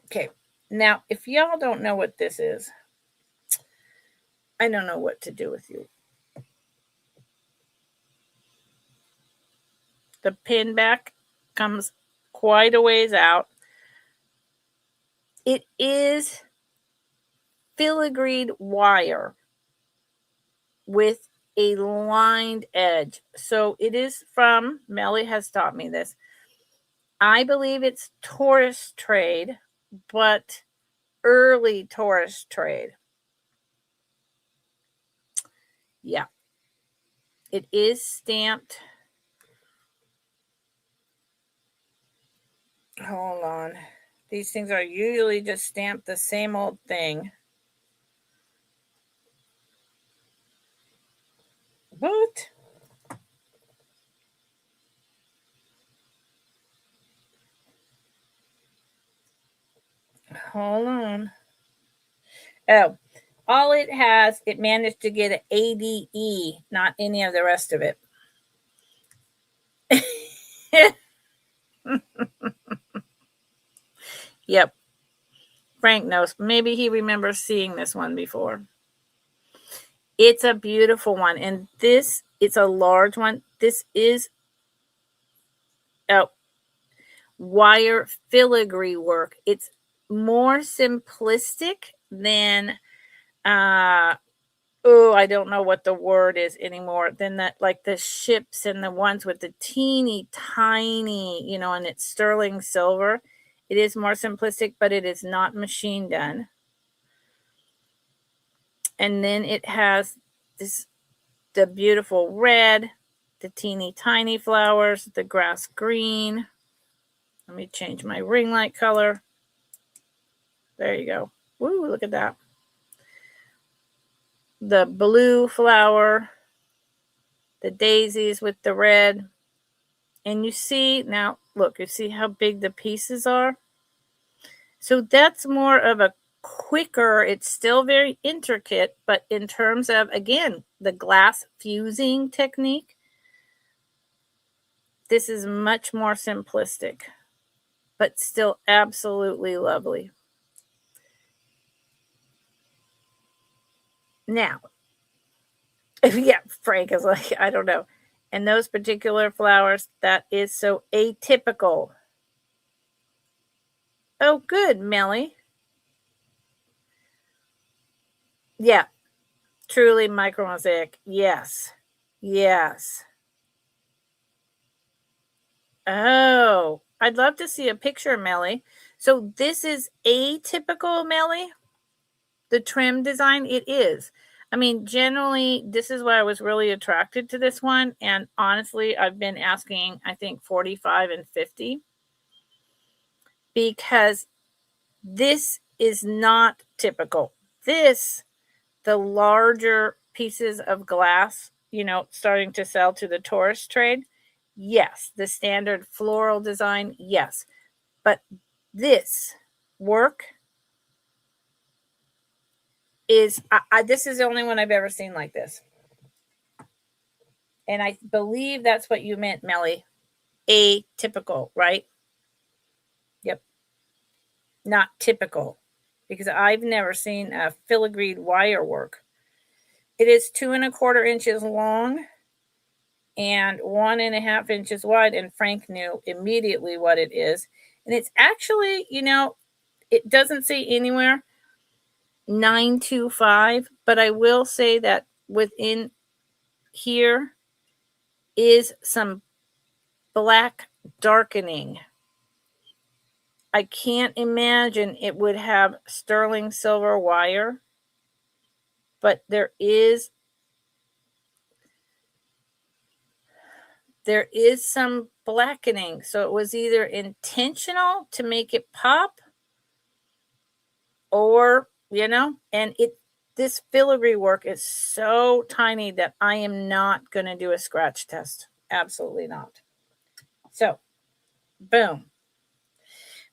Okay. Now, if y'all don't know what this is, I don't know what to do with you. The pin back comes quite a ways out. It is filigreed wire with a lined edge. So it is from, Melly has taught me this. I believe it's Torres trade, but early Torres trade. Yeah. It is stamped. Hold on. These things are usually just stamped the same old thing. What? Hold on. Oh, all it has, it managed to get an ADE, not any of the rest of it. Yep. Frank knows. Maybe he remembers seeing this one before. It's a beautiful one. And this, it's a large one. This is wire filigree work. It's more simplistic than I don't know what the word is anymore, than that, like the ships and the ones with the teeny tiny, and it's sterling silver. It is more simplistic, but it is not machine done. And then it has the beautiful red, the teeny tiny flowers, the grass green. Let me change my ring light color. There you go. Woo, look at that. The blue flower, the daisies with the red. And you see, now look, you see how big the pieces are? So that's more of a quicker, it's still very intricate, but in terms of, again, the glass fusing technique, this is much more simplistic, but still absolutely lovely. Now, yeah, Frank is like, I don't know. And those particular flowers, that is so atypical. Oh, good, Melly. Yeah, truly micro mosaic. Yes. Yes. Oh, I'd love to see a picture, Melly. So this is atypical, Melly? The trim design? It is. I mean, generally, this is why I was really attracted to this one. And honestly, I've been asking, I think, 45 and 50. Because this is not typical. This, the larger pieces of glass, starting to sell to the tourist trade, yes. The standard floral design, yes. But this work is, this is the only one I've ever seen like this. And I believe that's what you meant, Melly. Atypical, right? Yep. Not typical. Because I've never seen a filigreed wire work. It is 2 1/4 inches long and 1.5 inches wide. And Frank knew immediately what it is. And it's actually, it doesn't say anywhere 925, but I will say that within here is some black darkening. I can't imagine it would have sterling silver wire, but there is some blackening. So it was either intentional to make it pop, or, and this filigree work is so tiny that I am not going to do a scratch test. Absolutely not. So, boom.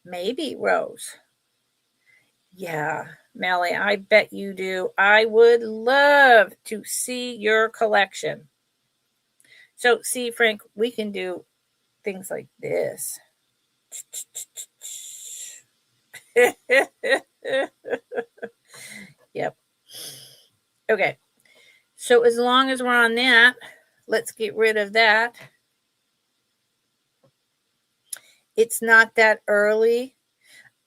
Maybe, Rose. Yeah, Melly, I bet you do. I would love to see your collection. So, see, Frank, we can do things like this. Yep. Okay. So as long as we're on that, let's get rid of that. It's not that early.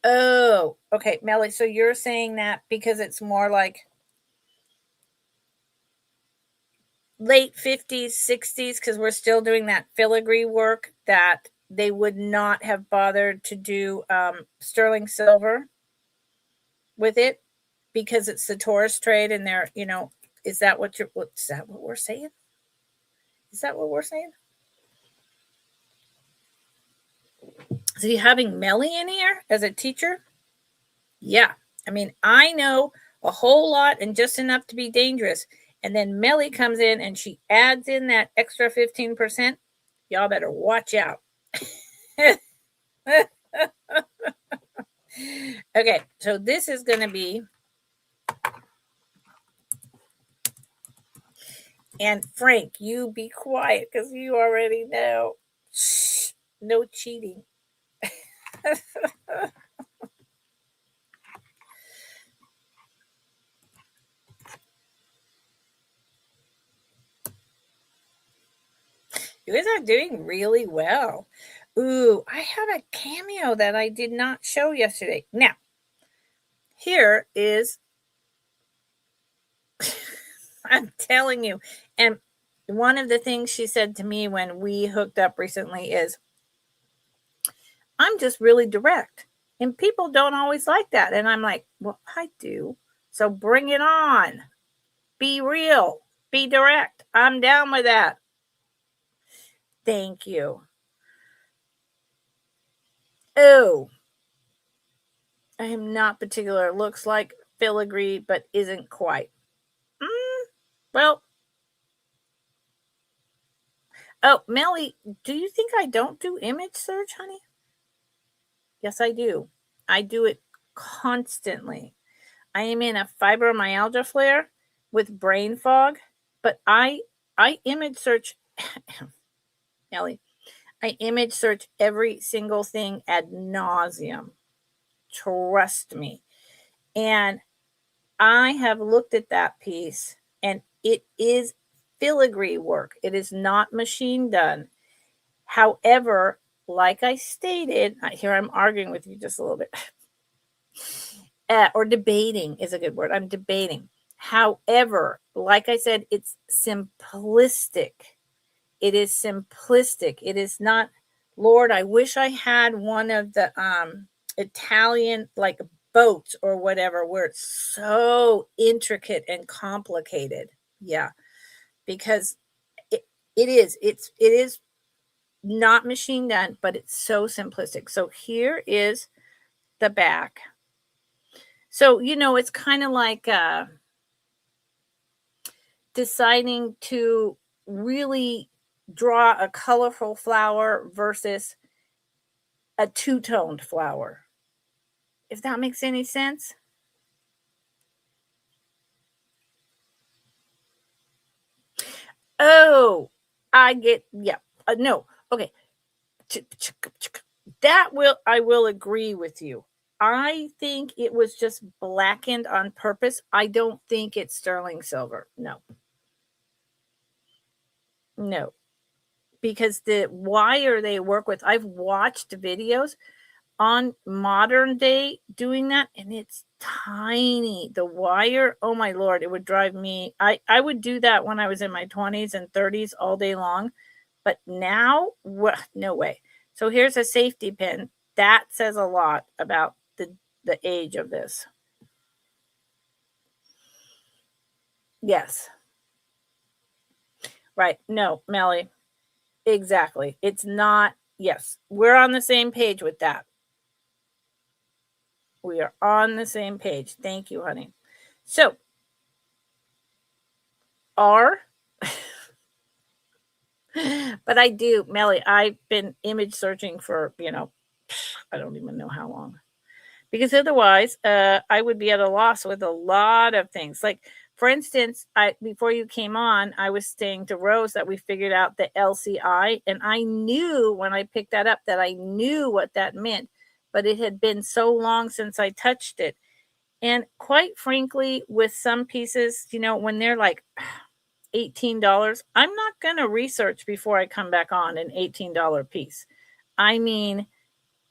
Oh, okay, Melly. So you're saying that because it's more like late 50s, 60s, because we're still doing that filigree work, that they would not have bothered to do sterling silver with it because it's the tourist trade, and they're, is that what we're saying? Is that what we're saying? So you having Melly in here as a teacher? Yeah. I mean, I know a whole lot and just enough to be dangerous. And then Melly comes in and she adds in that extra 15%. Y'all better watch out. Okay, so this is going to be, and Frank, you be quiet because you already know. Shh, no cheating. You guys are doing really well. Ooh, I have a cameo that I did not show yesterday. Now, here is, I'm telling you, and one of the things she said to me when we hooked up recently is, I'm just really direct. And people don't always like that. And I'm like, well, I do. So bring it on. Be real. Be direct. I'm down with that. Thank you. Oh, I am not particular. Looks like filigree, but isn't quite. Well, oh, Melly, do you think I don't do image search, honey? Yes, I do. I do it constantly. I am in a fibromyalgia flare with brain fog, but I image search, Ellie. I image search every single thing ad nauseum. Trust me. And I have looked at that piece, and it is filigree work. It is not machine done. However, like I stated, here I'm arguing with you just a little bit. Or debating is a good word. I'm debating. However, like I said, it's simplistic. It is simplistic. It is not, Lord, I wish I had one of the Italian like boats or whatever where it's so intricate and complicated. Yeah. Because it is not machine done, but it's so simplistic. So here is the back. So, it's kind of like deciding to really draw a colorful flower versus a two-toned flower. If that makes any sense. Oh, I get, yeah. No. Okay. I will agree with you. I think it was just blackened on purpose. I don't think it's sterling silver. No. No. Because the wire they work with, I've watched videos on modern day doing that, and it's tiny. The wire, oh my Lord, it would drive me. I would do that when I was in my 20s and 30s all day long, But now, no way. So here's a safety pin. That says a lot about the age of this. Yes. Right. No, Melly. Exactly. It's not. Yes. We're on the same page with that. We are on the same page. Thank you, honey. So, R. But I do, Melly, I've been image searching for, I don't even know how long. Because otherwise, I would be at a loss with a lot of things. Like, for instance, before you came on, I was saying to Rose that we figured out the LCI, and I knew when I picked that up that I knew what that meant, but it had been so long since I touched it. And quite frankly, with some pieces, when they're like $18, I'm not going to research before I come back on an $18 piece. I mean,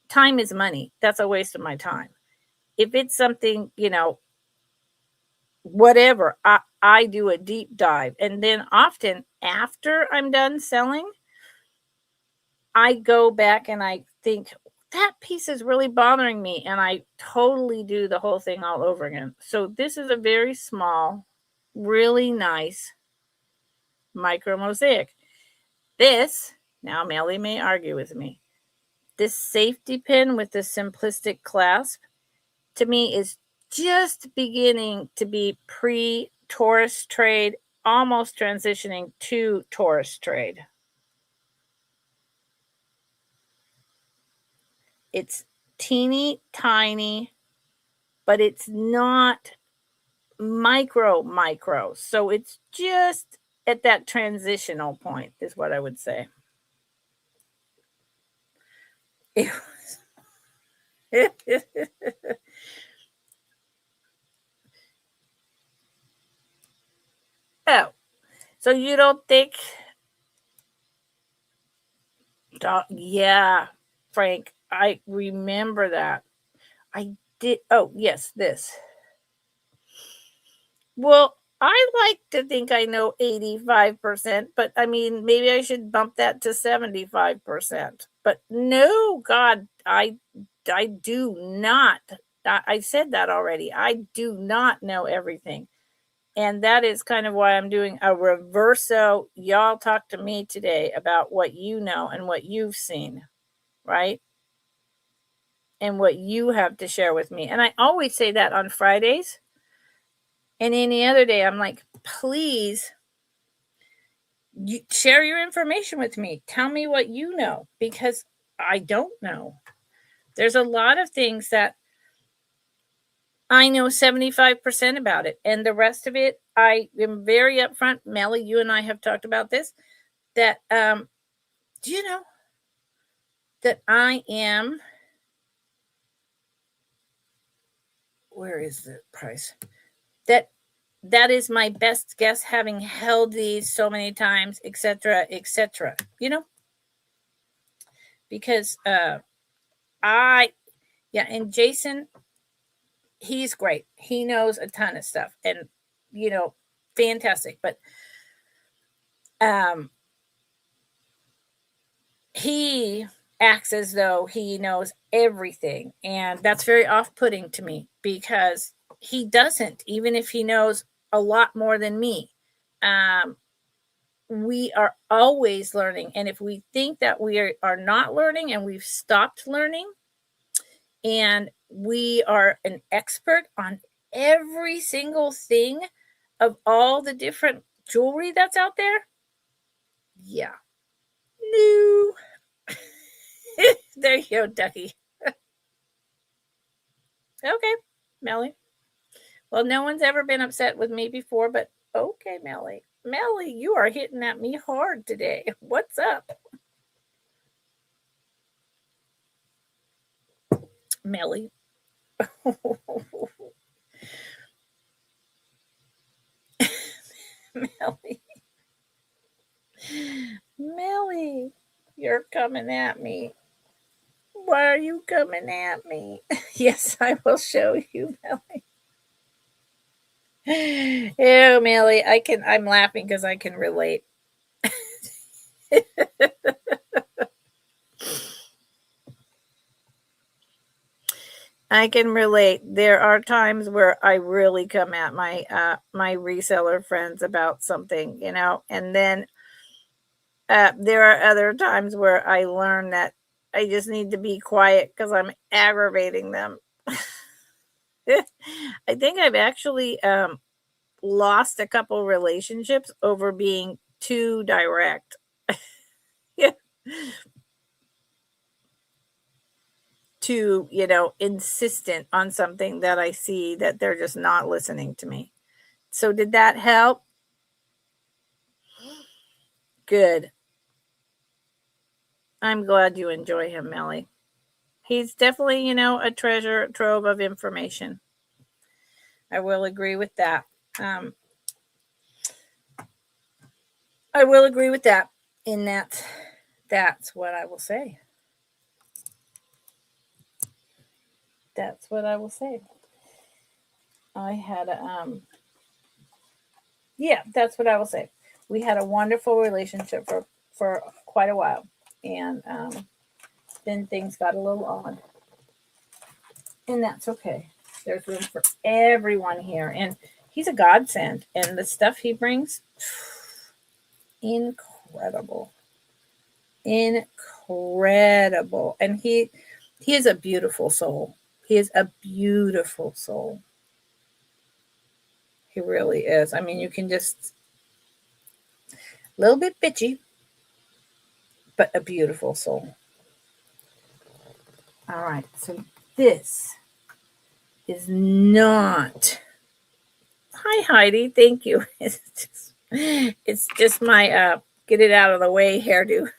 time is money. That's a waste of my time. If it's something, whatever, I do a deep dive. And then often after I'm done selling, I go back and I think that piece is really bothering me. And I totally do the whole thing all over again. So this is a very small, really nice micro mosaic. This, now Melly may argue with me, this safety pin with the simplistic clasp, to me is just beginning to be pre-Taurus trade, almost transitioning to Taurus trade. It's teeny tiny, but it's not micro. So it's just at that transitional point is what I would say. Oh, so you don't think? Yeah, Frank, I remember that. I did. Oh, yes, this. Well, I like to think I know 85%, but I mean, maybe I should bump that to 75%. But no, God, I do not. I said that already. I do not know everything. And that is kind of why I'm doing a reverso. Y'all talk to me today about what you know and what you've seen, right? And what you have to share with me. And I always say that on Fridays. And any other day, I'm like, please share your information with me. Tell me what you know, because I don't know. There's a lot of things that I know 75% about it. And the rest of it, I am very upfront. Melly, you and I have talked about this, that, do you know that I am, where is the price? That is my best guess, having held these so many times, etc., because and Jason, he's great. He knows a ton of stuff, and fantastic. But he acts as though he knows everything, and that's very off-putting to me, because he doesn't, even if he knows a lot more than me. We are always learning, and if we think that we are not learning and we've stopped learning, and we are an expert on every single thing of all the different jewelry that's out there, yeah, no. There you go, Ducky. Okay, Melly. Well, no one's ever been upset with me before, but okay, Melly. Melly, you are hitting at me hard today. What's up? Melly. Melly. Melly, you're coming at me. Why are you coming at me? Yes, I will show you, Melly. Oh, Melly, I'm laughing because I can relate. I can relate. There are times where I really come at my reseller friends about something, and then there are other times where I learn that I just need to be quiet because I'm aggravating them. I think I've actually lost a couple relationships over being too direct. Yeah. Too, insistent on something that I see that they're just not listening to me. So did that help? Good. I'm glad you enjoy him, Melly. He's definitely, a treasure trove of information. I will agree with that. Um, I will agree with that. In that's what I will say. That's what I will say. I had a yeah, that's what I will say. We had a wonderful relationship for quite a while, and then things got a little odd, and that's okay. There's room for everyone here, and he's a godsend, and the stuff he brings, incredible, incredible, and he is a beautiful soul. He is a beautiful soul. He really is. I mean, you can just a little bit bitchy, but a beautiful soul. All right, so this is not. Hi, Heidi. Thank you. It's just my get it out of the way hairdo.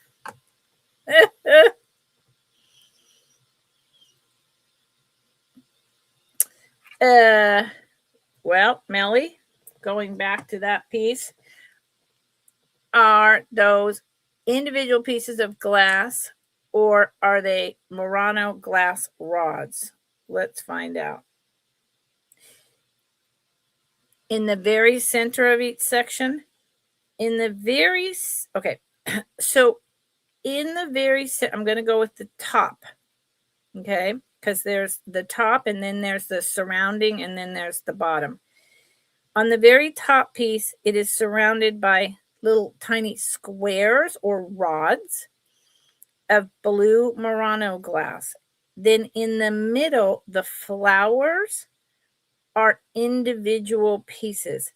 uh, well, Melly, going back to that piece, are those individual pieces of glass or are they Murano glass rods? Let's find out. In the very center of each section, okay, so in the very I'm going to go with the top, okay, because there's the top and then there's the surrounding and then there's the bottom. On the very top piece, it is surrounded by little tiny squares or rods of blue Murano glass. Then in the middle, the flowers are individual pieces.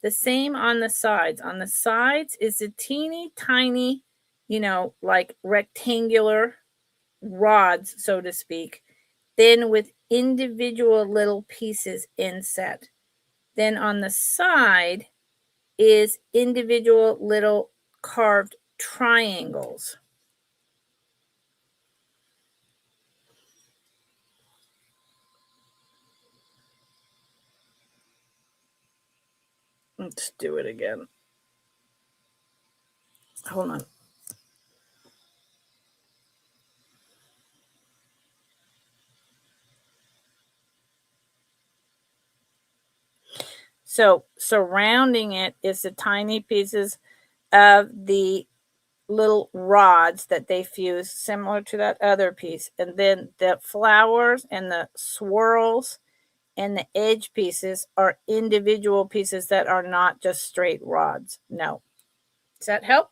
The same on the sides. On the sides is a teeny tiny, like rectangular rods, so to speak, then with individual little pieces inset. Then on the side is individual little carved triangles. Let's do it again. Hold on. So surrounding it is the tiny pieces of the little rods that they fuse, similar to that other piece. And then the flowers and the swirls and the edge pieces are individual pieces that are not just straight rods. No. Does that help?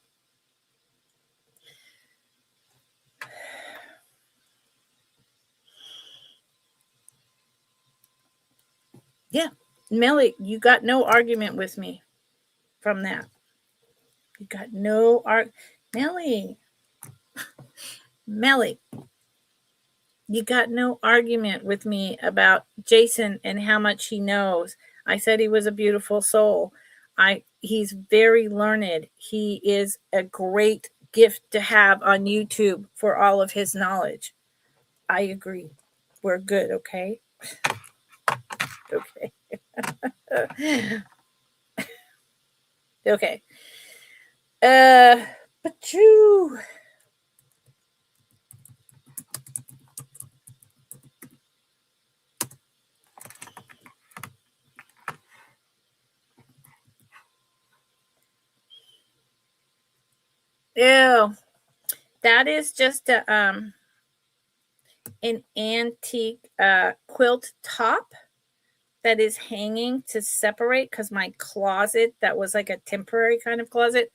Yeah. Melly, you got no argument with me from that. You got no Melly, you got no argument with me about Jason and how much he knows. I said he was a beautiful soul. He's very learned. He is a great gift to have on YouTube for all of his knowledge. I agree. We're good, okay? Okay. Okay. But you Ew. That is just an antique quilt top that is hanging to separate because my closet, that was like a temporary kind of closet,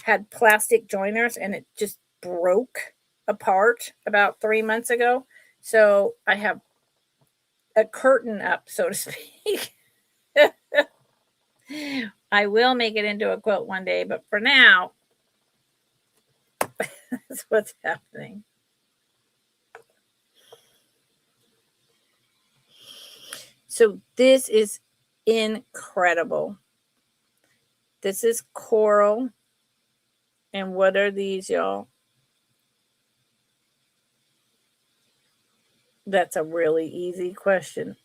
had plastic joiners and it just broke apart about 3 months ago. So I have a curtain up, so to speak. I will make it into a quilt one day, but for now, that's what's happening. So this is incredible. This is coral. And what are these, y'all? That's a really easy question.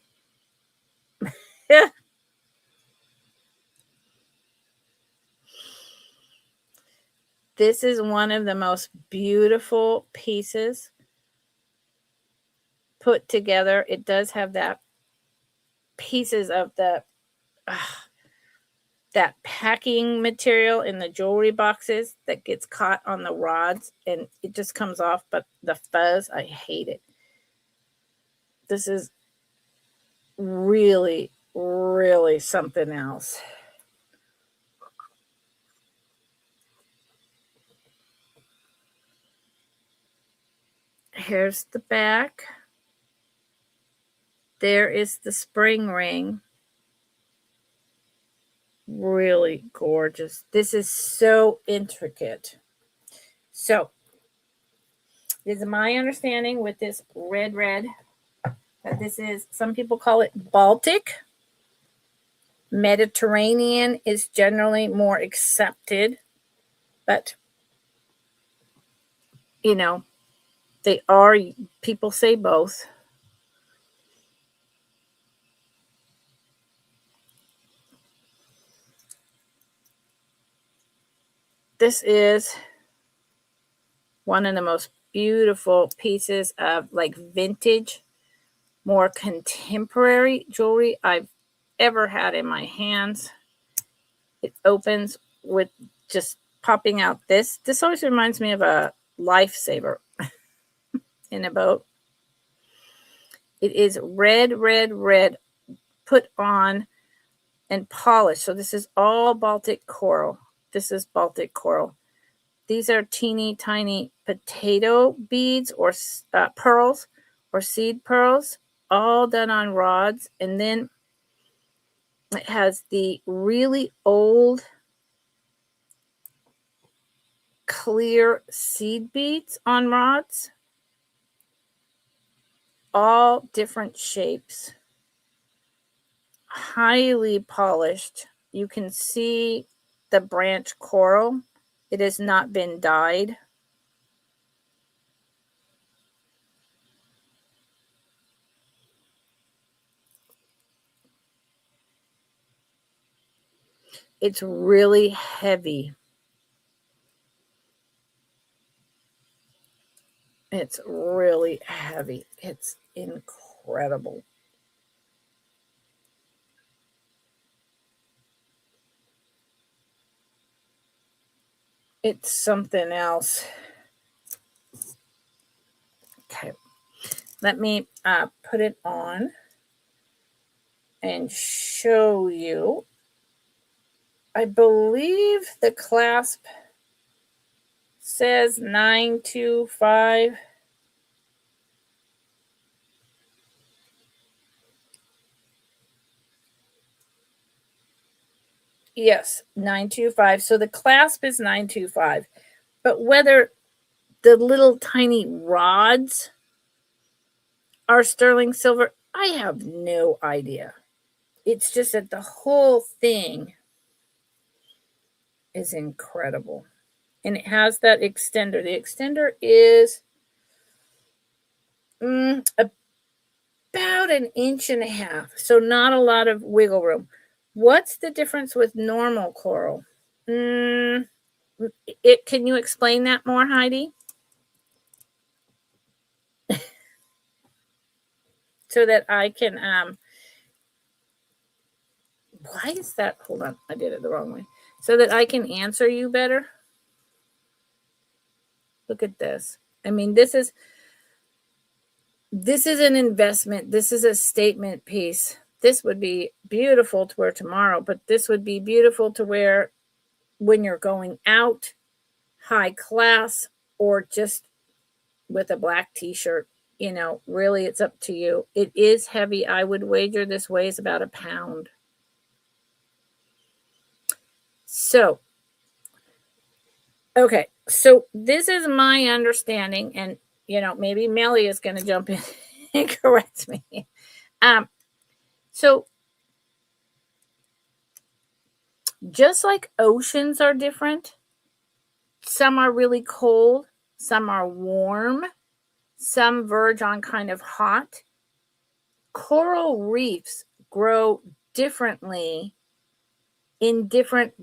This is one of the most beautiful pieces put together. It does have that pieces of that packing material in the jewelry boxes that gets caught on the rods and it just comes off, but the fuzz, I hate it. This is really, really something else. Here's the back. There is the spring ring. Really gorgeous. This is so intricate. So, it is my understanding with this red that this is, some people call it Baltic. Mediterranean is generally more accepted, but you know, they are, people say both. This is one of the most beautiful pieces of like vintage, more contemporary jewelry I've ever had in my hands. It opens with just popping out this. This always reminds me of a lifesaver in a boat. It is red, put on and polished. So this is all Baltic coral. This is Baltic coral. These are teeny tiny potato beads or pearls or seed pearls, all done on rods. And then it has the really old clear seed beads on rods, all different shapes, highly polished. You can see the branch coral. It has not been dyed. It's really heavy. It's really heavy. It's incredible. It's something else. Okay. Let me put it on and show you. I believe the clasp says 925. Yes, 925. So the clasp is 925. But whether the little tiny rods are sterling silver, I have no idea. It's just that the whole thing is incredible. And it has that extender. The extender is about an inch and a half. So not a lot of wiggle room. What's the difference with normal coral? Can you explain that more, Heidi? So that I can why is that? Hold on, I did it the wrong way. So that I can answer you better. Look at this. I mean, this is an investment. This is a statement piece. This would be beautiful to wear tomorrow, but this would be beautiful to wear when you're going out, high class, or just with a black t-shirt. You know, really, it's up to you. It is heavy. I would wager this weighs about a pound. So, okay. So this is my understanding, and, you know, maybe Melly is going to jump in and correct me. So just like oceans are different, some are really cold, some are warm, some verge on kind of hot. Coral reefs grow differently in different,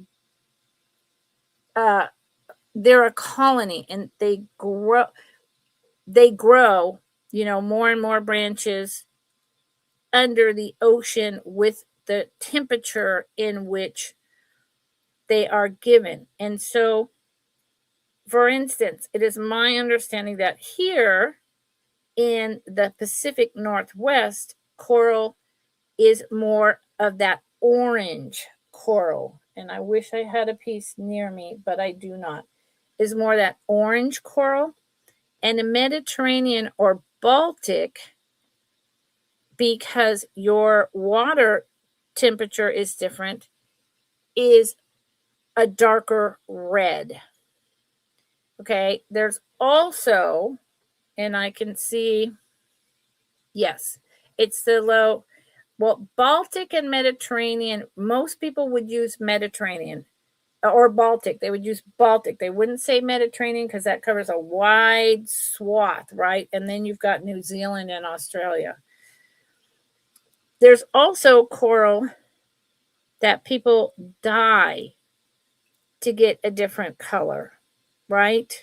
they're a colony, and they grow, you know, more and more branches under the ocean with the temperature in which they are given. And so, for instance, it is my understanding that here in the Pacific Northwest, coral is more of that orange coral. And I wish I had a piece near me, but I do not. Is more that orange coral. And the Mediterranean or Baltic, because your water temperature is different, is a darker red. Okay, there's also, and I can see, yes, it's the low, well, Baltic and Mediterranean, most people would use Mediterranean or Baltic. They would use Baltic. They wouldn't say Mediterranean because that covers a wide swath, right? And then you've got New Zealand and Australia. There's also coral that people dye to get a different color, right?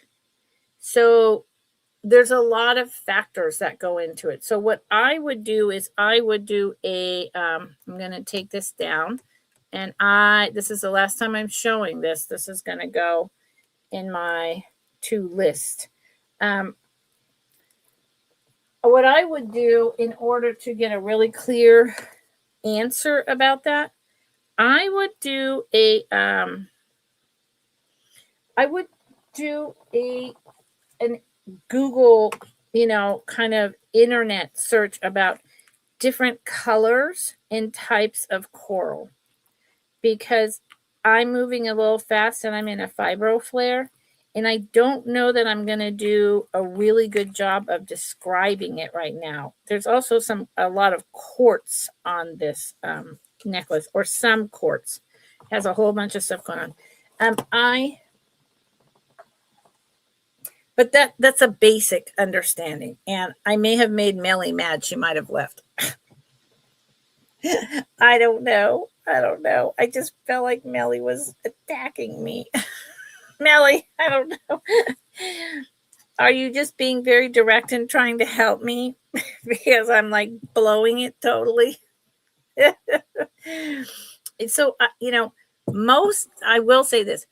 So there's a lot of factors that go into it. So what I would do is I would do a, I'm going to take this down, and this is the last time I'm showing this. This is going to go in my to list. What I would do in order to get a really clear answer about that, I would do a, an Google, you know, kind of internet search about different colors and types of coral, because I'm moving a little fast and I'm in a fibro flare, and I don't know that I'm going to do a really good job of describing it right now. There's also a lot of quartz on this necklace, or some quartz. It has a whole bunch of stuff going on. But that's a basic understanding, and I may have made Melly mad. She might have left. I don't know. I just felt like Melly was attacking me. Melly, I don't know. Are you just being very direct and trying to help me? Because I'm like blowing it totally. So, you know, I will say this,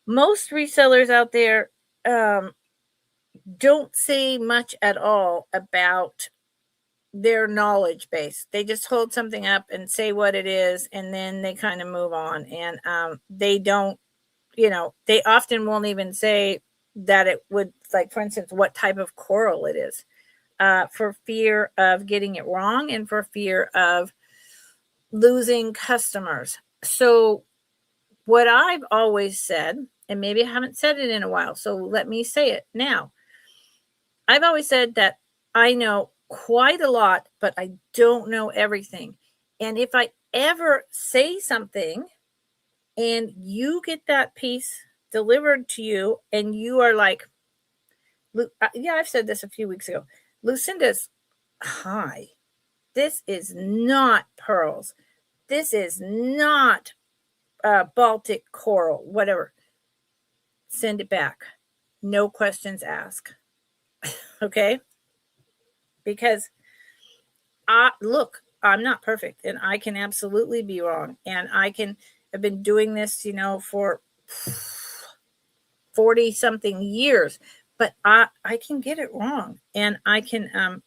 most resellers out there don't say much at all about their knowledge base. They just hold something up and say what it is, and then they kind of move on. And they don't, you know, they often won't even say that it would, like, for instance, what type of coral it is, for fear of getting it wrong and for fear of losing customers. So what I've always said, and maybe I haven't said it in a while, so let me say it now. I've always said that I know quite a lot, but I don't know everything. And if I ever say something and you get that piece delivered to you and you are like, yeah, I've said this a few weeks ago, Lucinda's high. This is not pearls. This is not Baltic coral, whatever. Send it back. No questions asked. Okay? Because look, I'm not perfect, and I can absolutely be wrong. And I've been doing this, you know, for 40 something years, but I can get it wrong, and I can,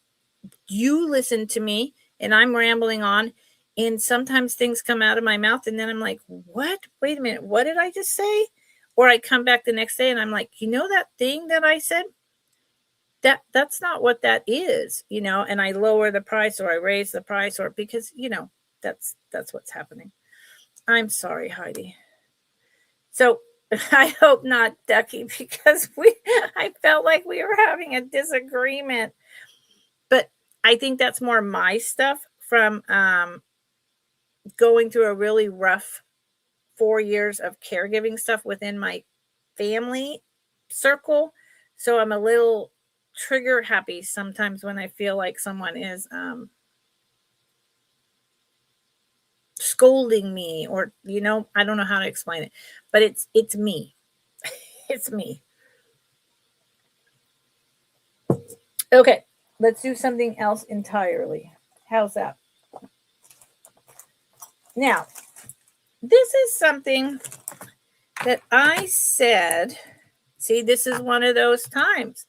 you listen to me and I'm rambling on, and sometimes things come out of my mouth and then I'm like, what? Wait a minute, what did I just say? Or I come back the next day and I'm like, that thing that I said? That's not what that is, and I lower the price or I raise the price, or because, that's what's happening. I'm sorry, Heidi. So I hope not, Ducky, because I felt like we were having a disagreement. But I think that's more my stuff from going through a really rough 4 years of caregiving stuff within my family circle. So I'm a little trigger happy sometimes when I feel like someone is scolding me, or I don't know how to explain it, but it's me. It's me. Okay, let's do something else entirely. How's that? Now, this is something that I said. See, this is one of those times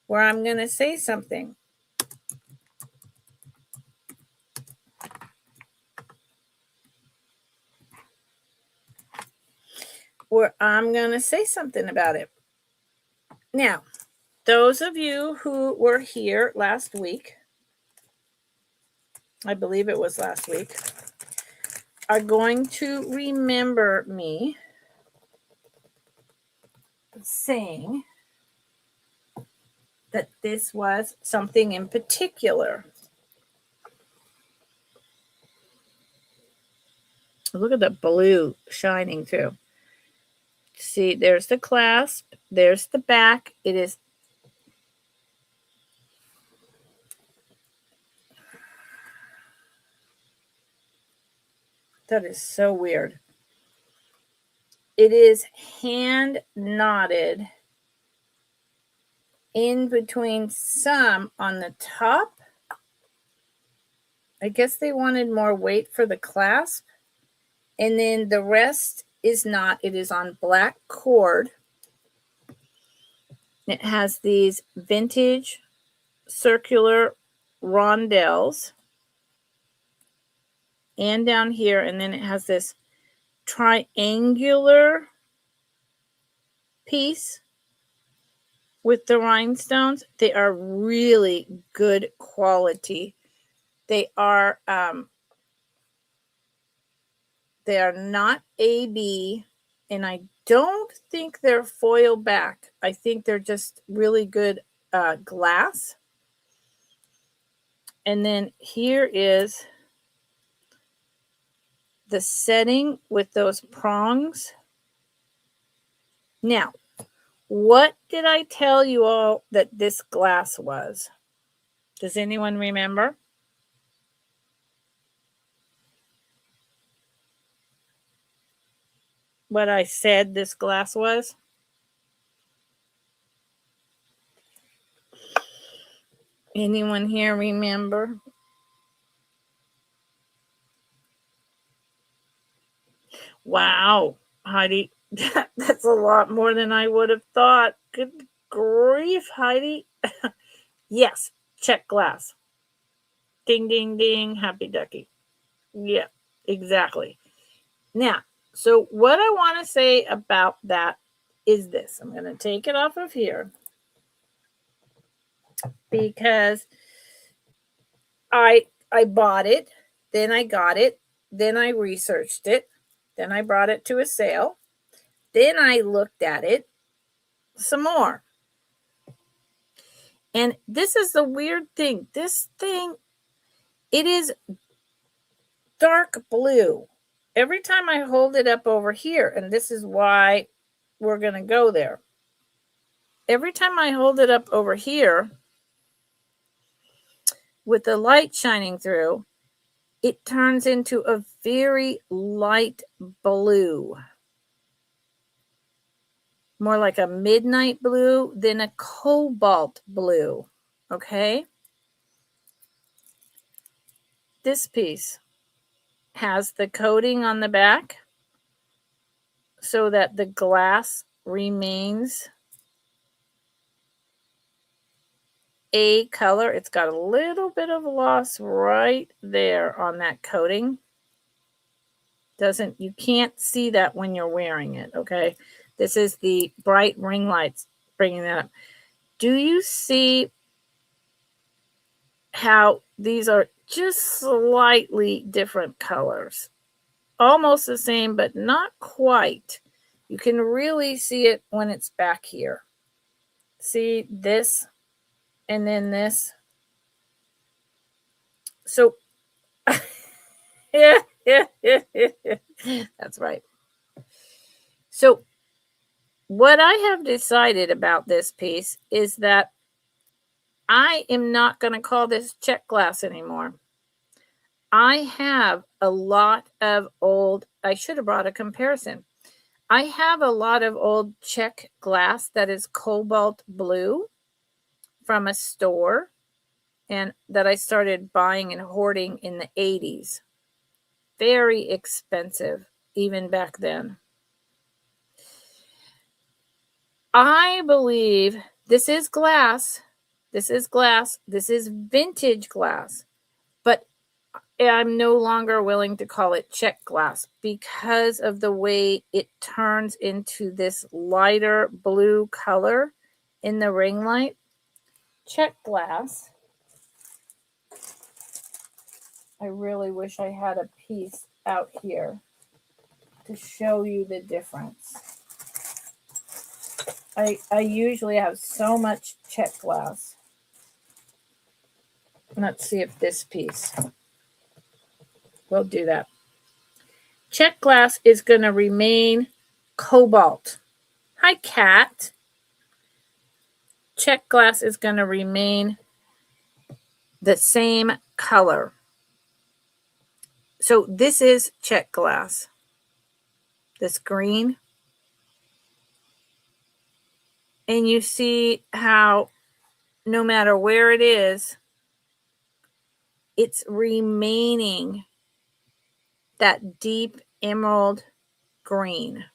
where I'm going to say something. Where I'm going to say something about it. Now, those of you who were here last week, I believe it was last week, are going to remember me saying that this was something in particular. Look at the blue shining through. See, there's the clasp, there's the back. It is that is so weird. It is hand knotted in between some on the top. I guess they wanted more weight for the clasp. And then the rest is not. It is on black cord. It has these vintage circular rondelles. And down here, and then it has this triangular piece with the rhinestones. They are really good quality. They are not AB, and I don't think they're foil back. I think they're just really good glass. And then here is the setting with those prongs. Now, what did I tell you all that this glass was? Does anyone remember? What I said this glass was? Anyone here remember? Wow, Heidi, that's a lot more than I would have thought. Good grief, Heidi. Yes, check glass. Ding, ding, ding. Happy ducky. Yeah, exactly. Now, so what I want to say about that is this. I'm going to take it off of here because I bought it, then I got it, then I researched it, then I brought it to a sale, then I looked at it some more. And this is the weird thing. This thing, it is dark blue. Every time I hold it up over here, and this is why we're going to go there. Every time I hold it up over here with the light shining through, it turns into a very light blue. More like a midnight blue than a cobalt blue. Okay? This piece has the coating on the back so that the glass remains a color. It's got a little bit of loss right there on that coating. You can't see that when you're wearing it, okay? This is the bright ring lights bringing that up. Do you see how these are just slightly different colors? Almost the same, but not quite. You can really see it when it's back here. See this and then this. So, yeah, that's right. So, what I have decided about this piece is that I am not going to call this check glass anymore. I have a lot of old, I should have brought a comparison. I have a lot of old check glass that is cobalt blue from a store and that I started buying and hoarding in the 80s. Very expensive, even back then. I believe this is glass. This is glass. This is vintage glass. But I'm no longer willing to call it check glass because of the way it turns into this lighter blue color in the ring light. Check glass. I really wish I had a piece out here to show you the difference. I usually have so much check glass. Let's see if this piece will do that. Check glass is going to remain cobalt. Hi, Cat. Check glass is going to remain the same color. So this is check glass. This green. And you see how no matter where it is, it's remaining that deep emerald green.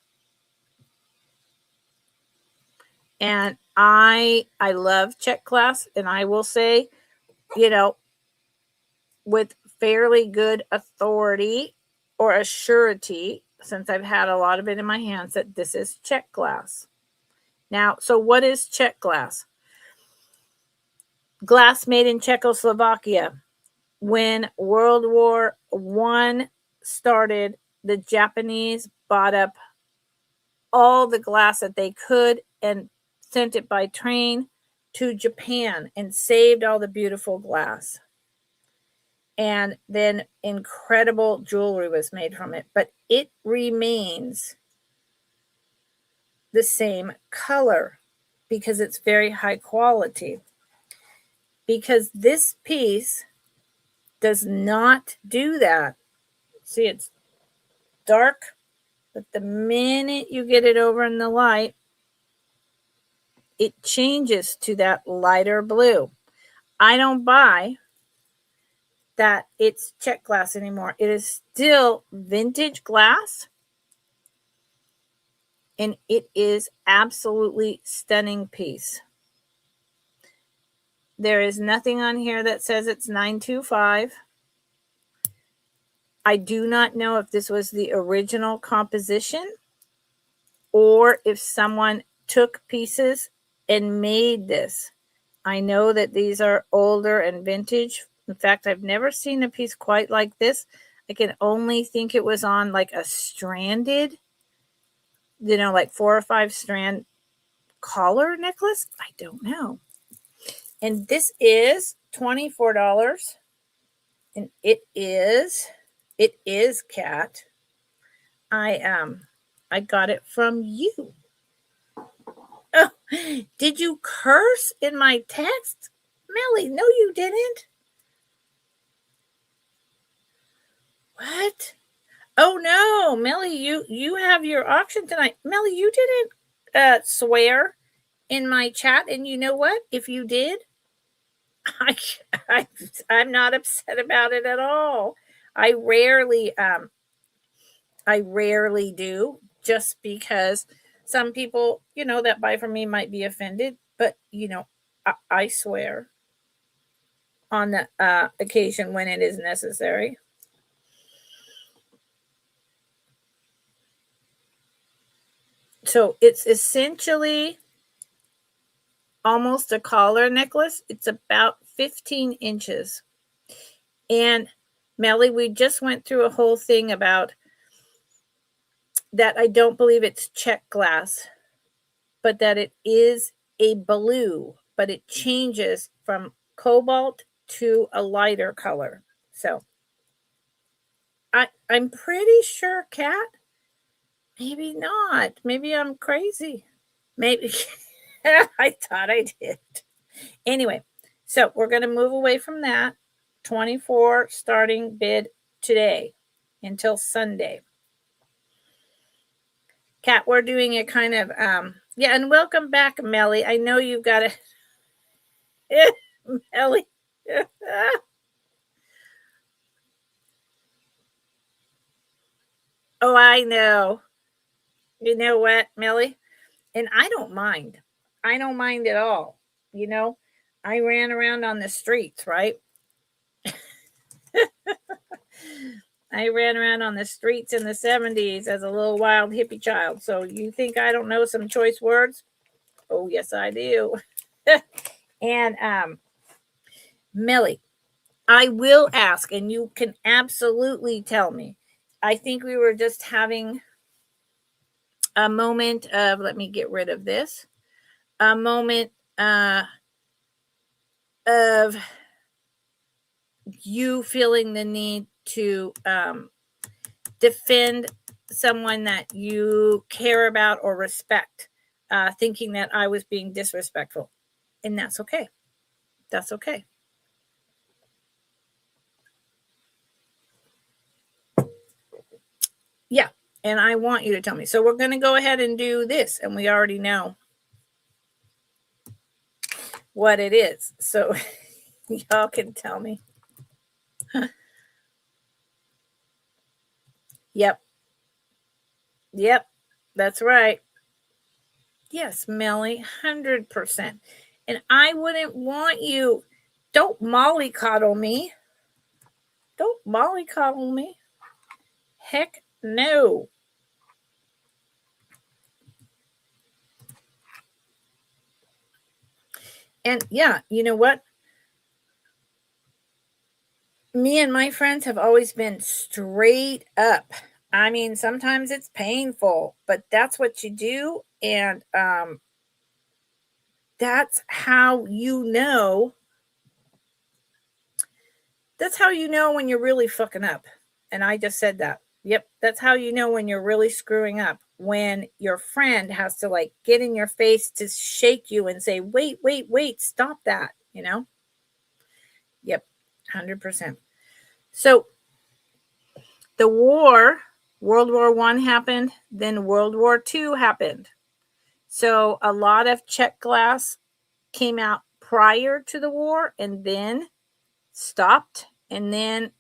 And I love check glass, and I will say, with fairly good authority or a surety, since I've had a lot of it in my hands, that this is check glass. Now, so what is check glass? Glass made in Czechoslovakia. When World War I started, the Japanese bought up all the glass that they could and sent it by train to Japan and saved all the beautiful glass. And then incredible jewelry was made from it, but it remains the same color because it's very high quality. Because this piece does not do that. See, it's dark, but the minute you get it over in the light, it changes to that lighter blue. I don't buy that it's check glass anymore. It is still vintage glass, and it is absolutely stunning piece. There is nothing on here that says it's 925. I do not know if this was the original composition or if someone took pieces and made this. I know that these are older and vintage. In fact, I've never seen a piece quite like this. I can only think it was on like a stranded, like 4 or 5 strand collar necklace. I don't know. And this is $24. And it is Cat. I got it from you. Oh, did you curse in my text? Melly, no, you didn't. What? Oh no, Melly, you have your auction tonight. Melly, you didn't swear in my chat, and you know what? If you did, I'm not upset about it at all. I rarely do, just because some people, that buy from me might be offended, but, I swear on the occasion when it is necessary. So it's essentially almost a collar necklace. It's about 15 inches. And Melly, we just went through a whole thing about that. I don't believe it's check glass, but that it is a blue, but it changes from cobalt to a lighter color. So I'm pretty sure, Kat, maybe not. Maybe I'm crazy. Maybe I thought I did. Anyway, so we're going to move away from that. 24 starting bid today until Sunday. Kat, we're doing a kind of yeah, and welcome back, Melly. I know you've got a Melly. Oh, I know. You know what, Melly? And I don't mind. I don't mind at all. I ran around on the streets, right? I ran around on the streets in the 70s as a little wild hippie child. So you think I don't know some choice words? Oh, yes, I do. And Millie, I will ask, and you can absolutely tell me. I think we were just having a moment of, let me get rid of this, a moment of you feeling the need to defend someone that you care about or respect, thinking that I was being disrespectful. And that's okay. That's okay. Yeah. And I want you to tell me. So we're going to go ahead and do this. And we already know what it is. So y'all can tell me. Yep. Yep. That's right. Yes, Melly, 100%. And I wouldn't want you. Don't mollycoddle me. Don't mollycoddle me. Heck no. And yeah, you know what? Me and my friends have always been straight up. I mean, sometimes it's painful, but that's what you do. And that's how you know. That's how you know when you're really fucking up. And I just said that. Yep. That's how you know when you're really screwing up. When your friend has to like get in your face to shake you and say, wait, wait, wait, stop that. Yep. 100%. So the war, World War I happened, then World War II happened. So a lot of check glass came out prior to the war and then stopped and then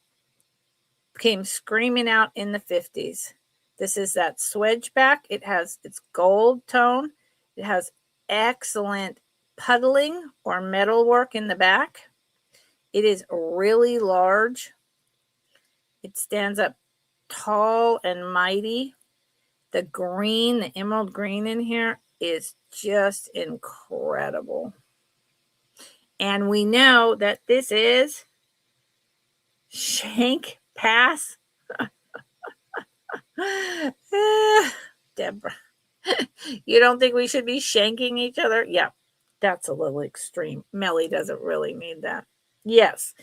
came screaming out in the 50s. This is that swedgeback. It's gold tone. It has excellent puddling or metalwork in the back. It is really large. It stands up tall and mighty. The green, the emerald green in here is just incredible. And we know that this is Shank Pass. Deborah, you don't think we should be shanking each other? Yeah, that's a little extreme. Melly doesn't really need that. Yes.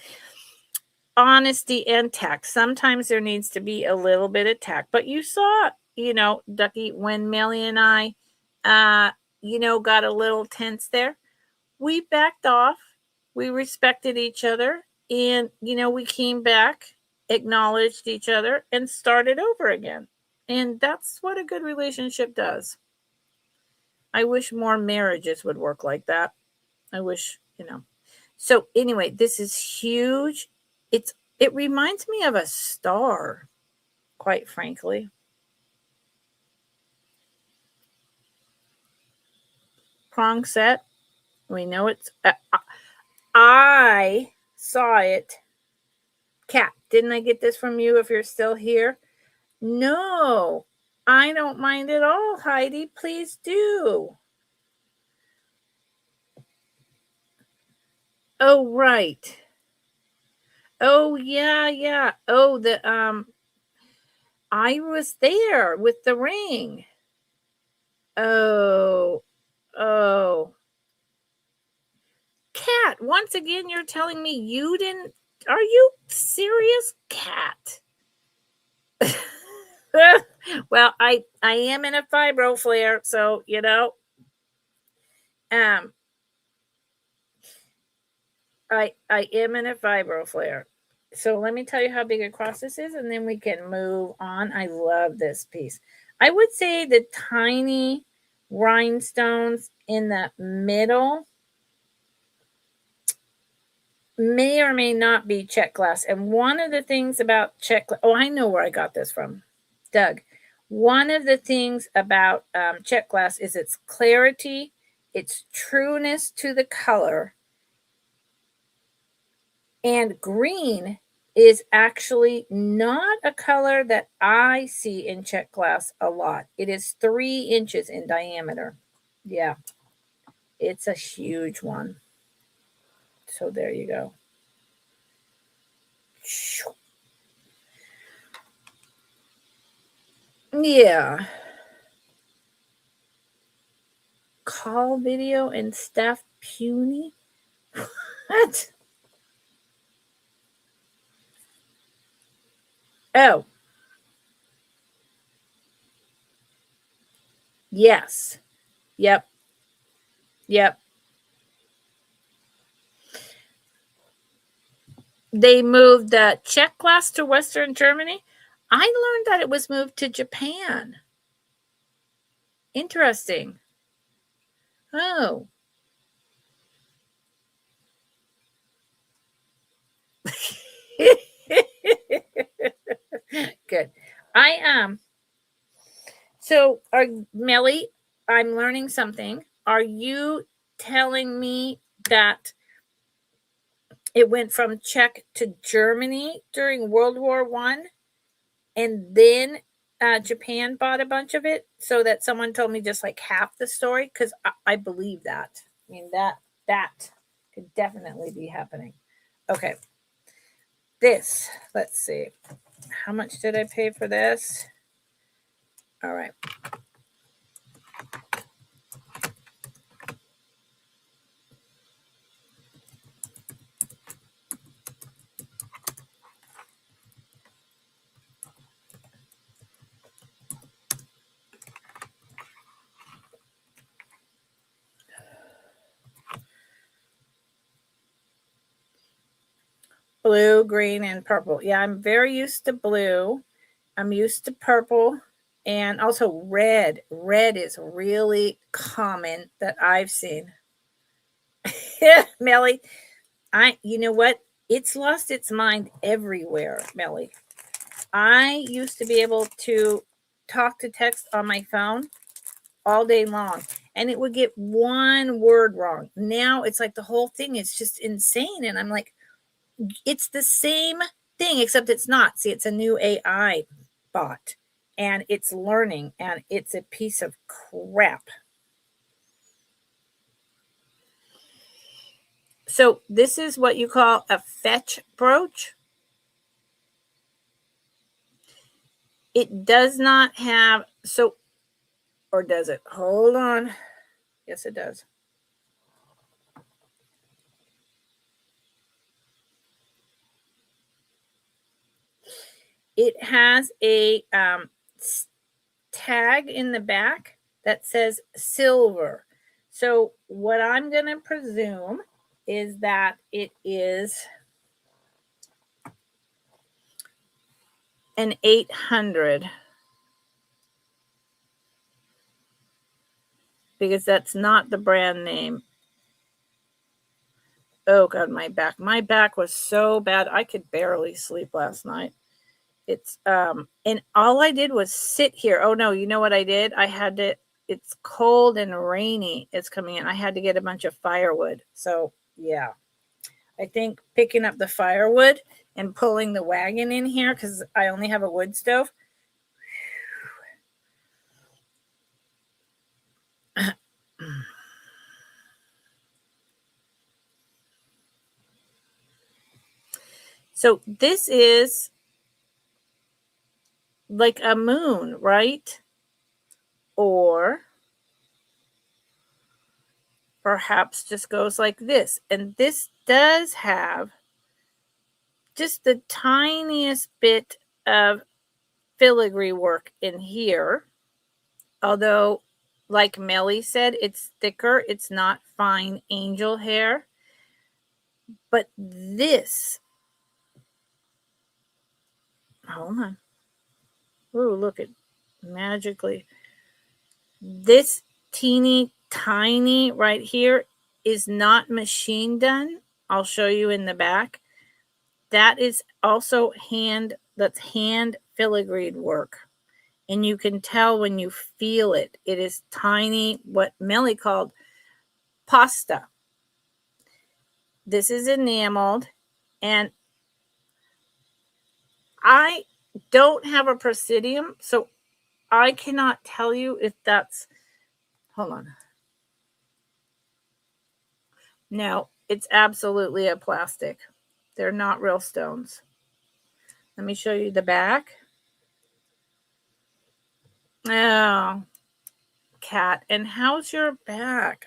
Honesty and tact. Sometimes there needs to be a little bit of tact. But you saw, Ducky, when Melly and I, got a little tense there, we backed off. We respected each other. And, we came back, acknowledged each other, and started over again. And that's what a good relationship does. I wish more marriages would work like that. I wish, So anyway, this is huge. It reminds me of a star, quite frankly. prong set. We know it's, I saw it. Kat, didn't I get this from you if you're still here? No, I don't mind at all, Heidi. Please do. Oh, right. Oh, yeah. Oh, I was there with the ring. Oh. Kat, once again, you're telling me you didn't. Are you serious, Kat? Well, I am in a fibro flare, so um, I am in a fibro flare. So let me tell you how big across this is, and then we can move on. I love this piece. I would say the tiny rhinestones in the middle may or may not be check glass. And one of the things about check glass, I know where I got this from, Doug. One of the things about check glass is its clarity, its trueness to the color, and green is actually not a color that I see in check glass a lot. It is 3 inches in diameter. Yeah, it's a huge one. So there you go. Yeah. Call video and staff puny? What? Oh. Yes. Yep. They moved the Czech glass to Western Germany. I learned that it was moved to Japan. Interesting. Oh. Good. So Millie, I'm learning something. Are you telling me that it went from Czech to Germany during World War I, and then Japan bought a bunch of it, so that someone told me just like half the story? Because I believe that. I mean, that could definitely be happening. Okay. This, let's see. How much did I pay for this? All right. Blue, green, and purple. Yeah, I'm very used to blue. I'm used to purple, and also red. Red is really common that I've seen. Melly, you know what? It's lost its mind everywhere, Melly. I used to be able to talk to text on my phone all day long, and it would get one word wrong. Now it's like the whole thing is just insane, and I'm like, it's the same thing, except it's not. See, it's a new AI bot, and it's learning, and it's a piece of crap. So this is what you call a fetch brooch. It does not have, or does it? Hold on. Yes, it does. It has a tag in the back that says silver. So what I'm going to presume is that it is an 800, because that's not the brand name. Oh God, my back was so bad. I could barely sleep last night. It's and all I did was sit here. Oh no, you know what I did? I had to it's cold and rainy. It's coming in. I had to get a bunch of firewood. So, yeah. I think picking up the firewood and pulling the wagon in here, because I only have a wood stove. So this is like a moon, right? Or perhaps just goes like this. And this does have just the tiniest bit of filigree work in here. Although, like Melly said, it's thicker. It's not fine angel hair. But this, hold on. Ooh, look at magically. This teeny tiny right here is not machine done. I'll show you in the back. That is also that's hand filigreed work. And you can tell when you feel it. It is tiny, what Melly called pasta. This is enameled, and I don't have a presidium, so I cannot tell you if that's, hold on. No, it's absolutely a plastic. They're not real stones. Let me show you the back. Oh, Cat. And how's your back?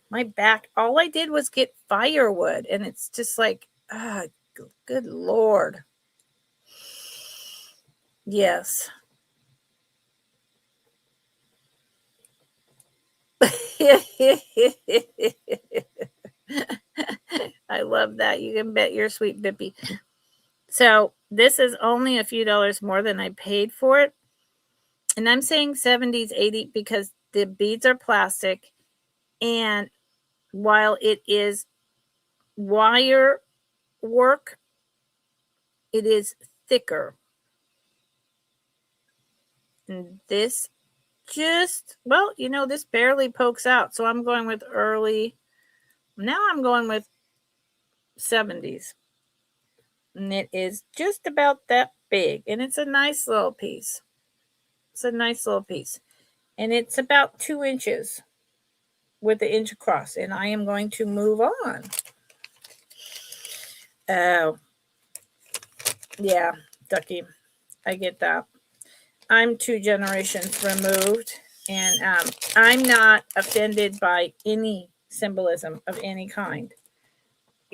My back, all I did was get firewood, and it's just like, good Lord. Yes. I love that. You can bet your sweet Bippy. So this is only a few dollars more than I paid for it. And I'm saying 70s, 80 because the beads are plastic. And while it is wire work, it is thicker. And this this barely pokes out. So I'm going with early. Now I'm going with 70s. And it is just about that big. And it's a nice little piece. It's a nice little piece. And it's about 2 inches with the inch across. And I am going to move on. Oh, yeah, Ducky. I get that. I'm 2 generations removed. And I'm not offended by any symbolism of any kind.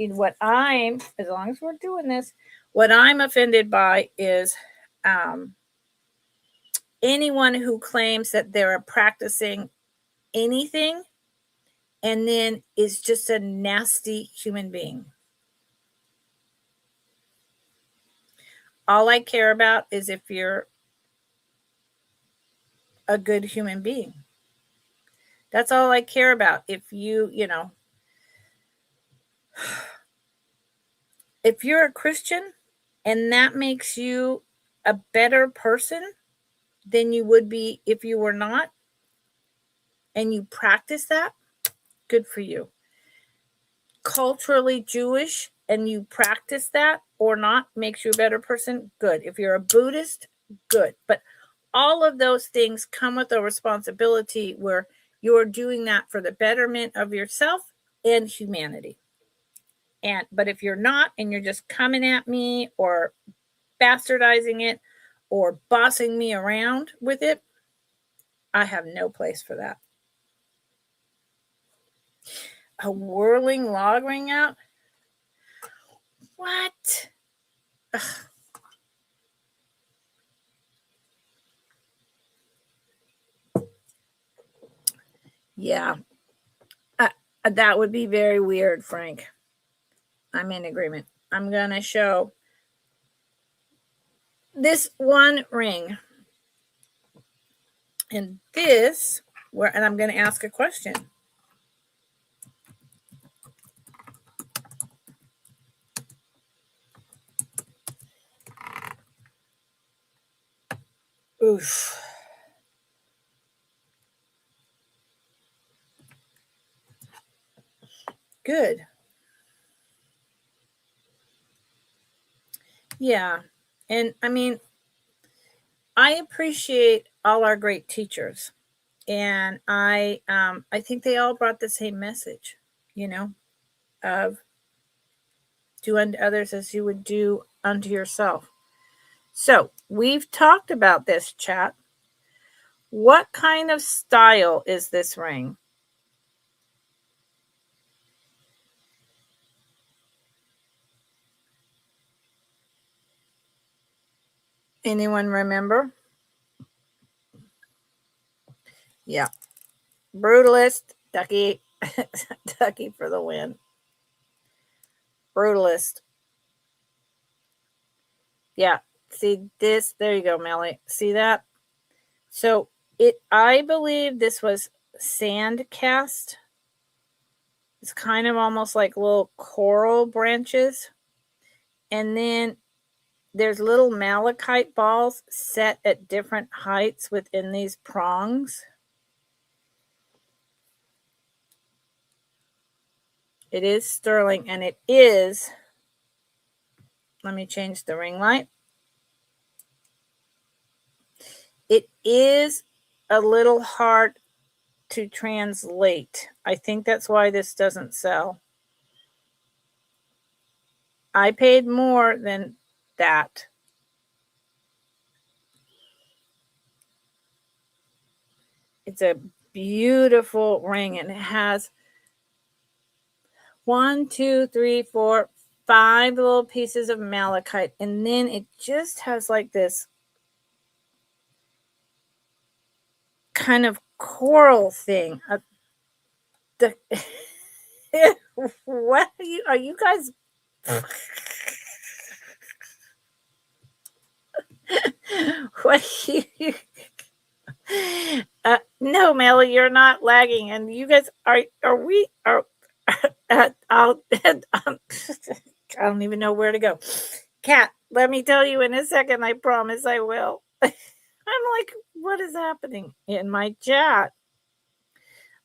As long as we're doing this, what I'm offended by is anyone who claims that they're practicing anything and then is just a nasty human being. All I care about is if you're a good human being. That's all I care about. If if you're a Christian and that makes you a better person than you would be if you were not, and you practice that, good for you. Culturally Jewish and you practice that or not makes you a better person, good. If you're a Buddhist, good. But all of those things come with a responsibility where you're doing that for the betterment of yourself and humanity. But if you're not and you're just coming at me or bastardizing it or bossing me around with it, I have no place for that. A whirling log ring out? What? Ugh. Yeah. That would be very weird, Frank. I'm in agreement. I'm going to show this one ring. And I'm going to ask a question. Oof. Good. Yeah. And I mean, I appreciate all our great teachers. And I think they all brought the same message, of do unto others as you would do unto yourself. So we've talked about this, chat. What kind of style is this ring? Anyone remember? Yeah. Brutalist, Ducky. Ducky for the win. Brutalist. Yeah. See this? There you go, Melly. See that? So I believe this was sand cast. It's kind of almost like little coral branches. And then there's little malachite balls set at different heights within these prongs. It is sterling, and it is, let me change the ring light. It is a little hard to translate. I think that's why this doesn't sell. I paid more than that. It's a beautiful ring, and it has 1, 2, 3, 4, 5 little pieces of malachite, and then it just has like this kind of coral thing. What are you guys? What you? No, Melly, you're not lagging, and you guys are we are. I'll. I don't even know where to go. Kat, let me tell you in a second. I promise I will. I'm like, what is happening in my chat?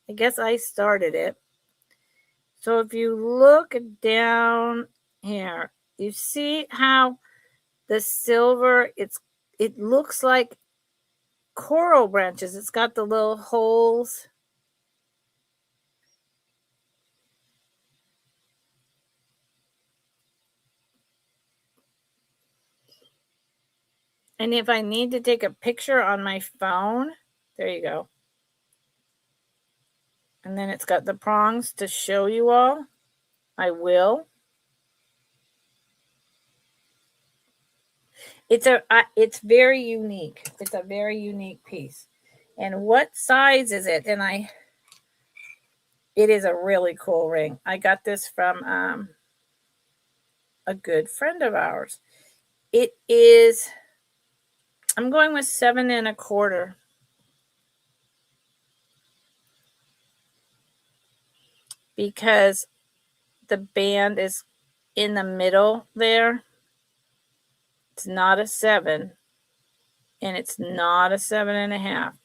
I guess I started it. So if you look down here, you see how the silver, it looks like coral branches. It's got the little holes. And if I need to take a picture on my phone, there you go. And then it's got the prongs to show you all. I will. It's very unique. It's a very unique piece. And what size is it? And it is a really cool ring. I got this from a good friend of ours. It is, I'm going with 7 1/4. Because the band is in the middle there. It's not a 7, and it's not a 7 1/2.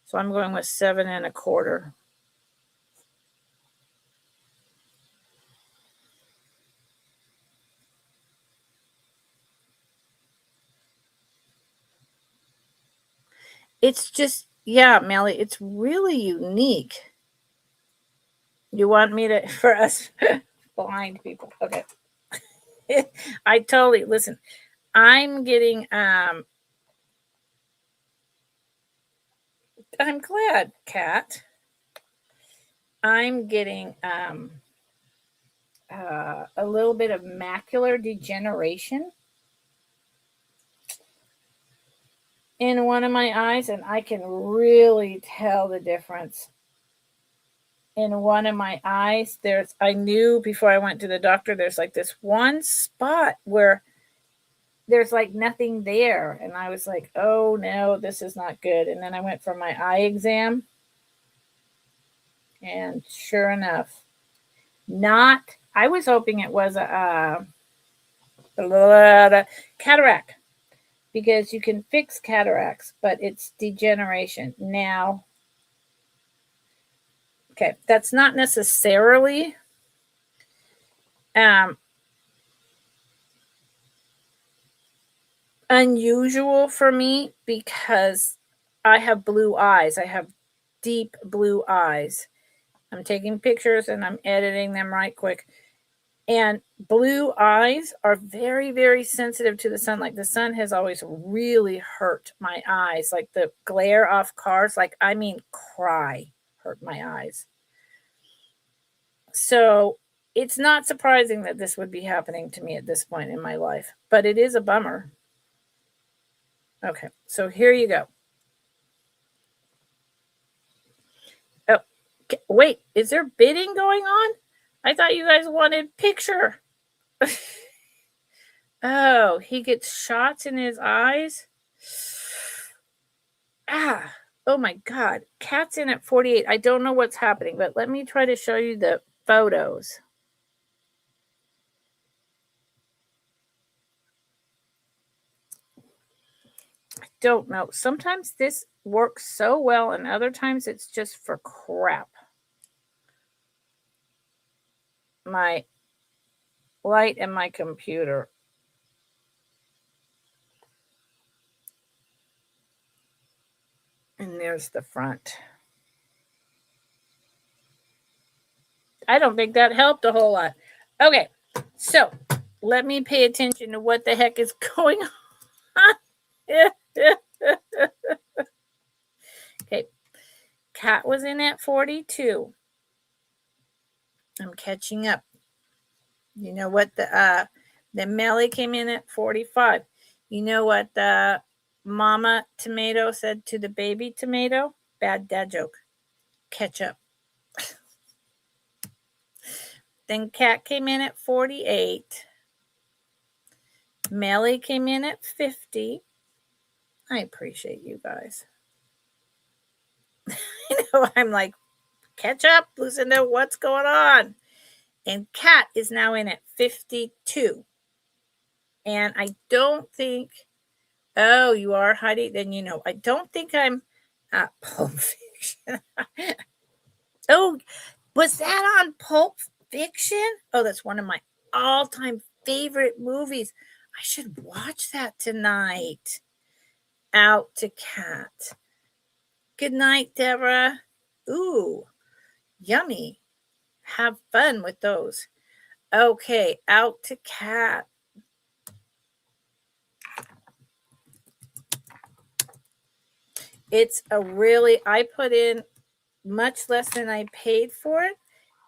So I'm going with 7 1/4. It's just, yeah, Melly, it's really unique. You want me to, for us blind people? Okay. I totally, listen, I'm getting, I'm glad, Kat. I'm getting a little bit of macular degeneration in one of my eyes, and I can really tell the difference. In one of my eyes, I knew before I went to the doctor, there's like this one spot where there's like nothing there. And I was like, oh no, this is not good. And then I went for my eye exam. And sure enough, I was hoping it was a cataract, because you can fix cataracts, but it's degeneration. Now, okay, that's not necessarily Unusual for me because I have blue eyes. I have deep blue eyes. I'm taking pictures and I'm editing them right quick. And blue eyes are very, very sensitive to the sun. Like the sun has always really hurt my eyes. Like the glare off cars, like I mean cry, hurt my eyes. So it's not surprising that this would be happening to me at this point in my life, but it is a bummer. Okay, so here you go. Oh, wait, is there bidding going on? I thought you guys wanted picture. Oh, he gets shots in his eyes. Ah, oh my God. Cat's in at 48. I don't know what's happening, but let me try to show you the photos. I don't know. Sometimes this works so well, and other times it's just for crap. My light and my computer. And there's the front. I don't think that helped a whole lot. Okay, so let me pay attention to what the heck is going on. Okay, Cat was in at 42. I'm catching up. You know what the Melly came in at 45. You know what the mama tomato said to the baby tomato? Bad dad joke. Catch up. Then Cat came in at 48. Melly came in at 50. I appreciate you guys. You know, I'm like, catch up, Lucinda, what's going on? And Cat is now in at 52. And I don't think, oh, you are, Heidi? Then you know, I don't think I'm at Pulp Fiction. Oh, was that on Pulp Fiction? Oh, that's one of my all-time favorite movies. I should watch that tonight. Out to Cat. Good night, Deborah. Ooh, yummy. Have fun with those. Okay, out to Cat. It's a really, I put in much less than I paid for it.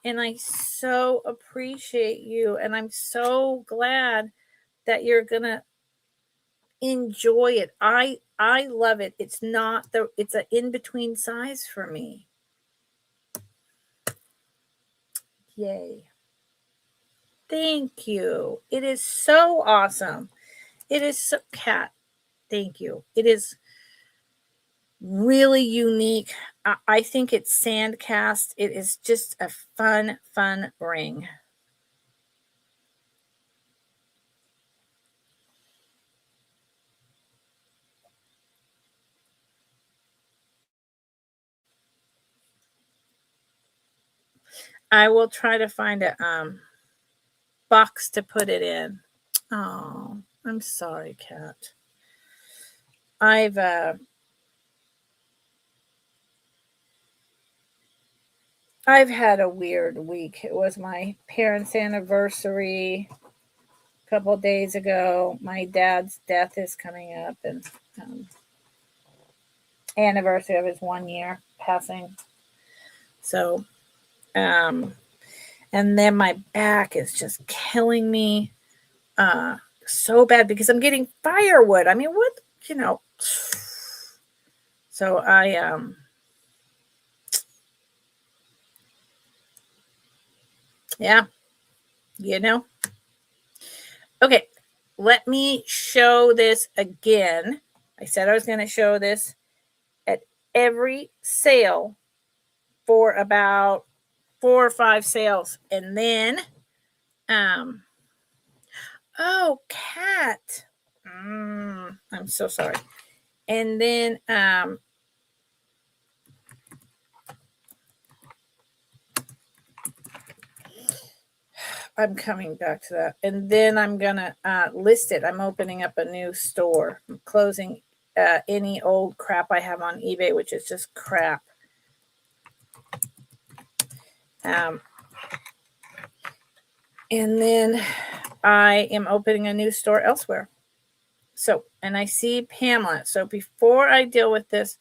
And I so appreciate you. And I'm so glad that you're going to enjoy it. I love it. It's not it's an in-between size for me. Yay. Thank you. It is so awesome. It is so, Cat, thank you. It is really unique. I think it's sand cast. It is just a fun ring. I will try to find a box to put it in. Oh, I'm sorry, Cat. I've had a weird week. It was my parents' anniversary a couple of days ago. My dad's death is coming up, and anniversary of his 1 year passing. So, and then my back is just killing me so bad because I'm getting firewood. I mean, what, you know. So yeah, you know. Okay, let me show this again. I said I was going to show this at every sale for about 4 or 5 sales. And then, oh, Cat. I'm so sorry. And then, I'm coming back to that. And then I'm going to list it. I'm opening up a new store. I'm closing any old crap I have on eBay, which is just crap. And then I am opening a new store elsewhere. So, and I see Pamela. So before I deal with this,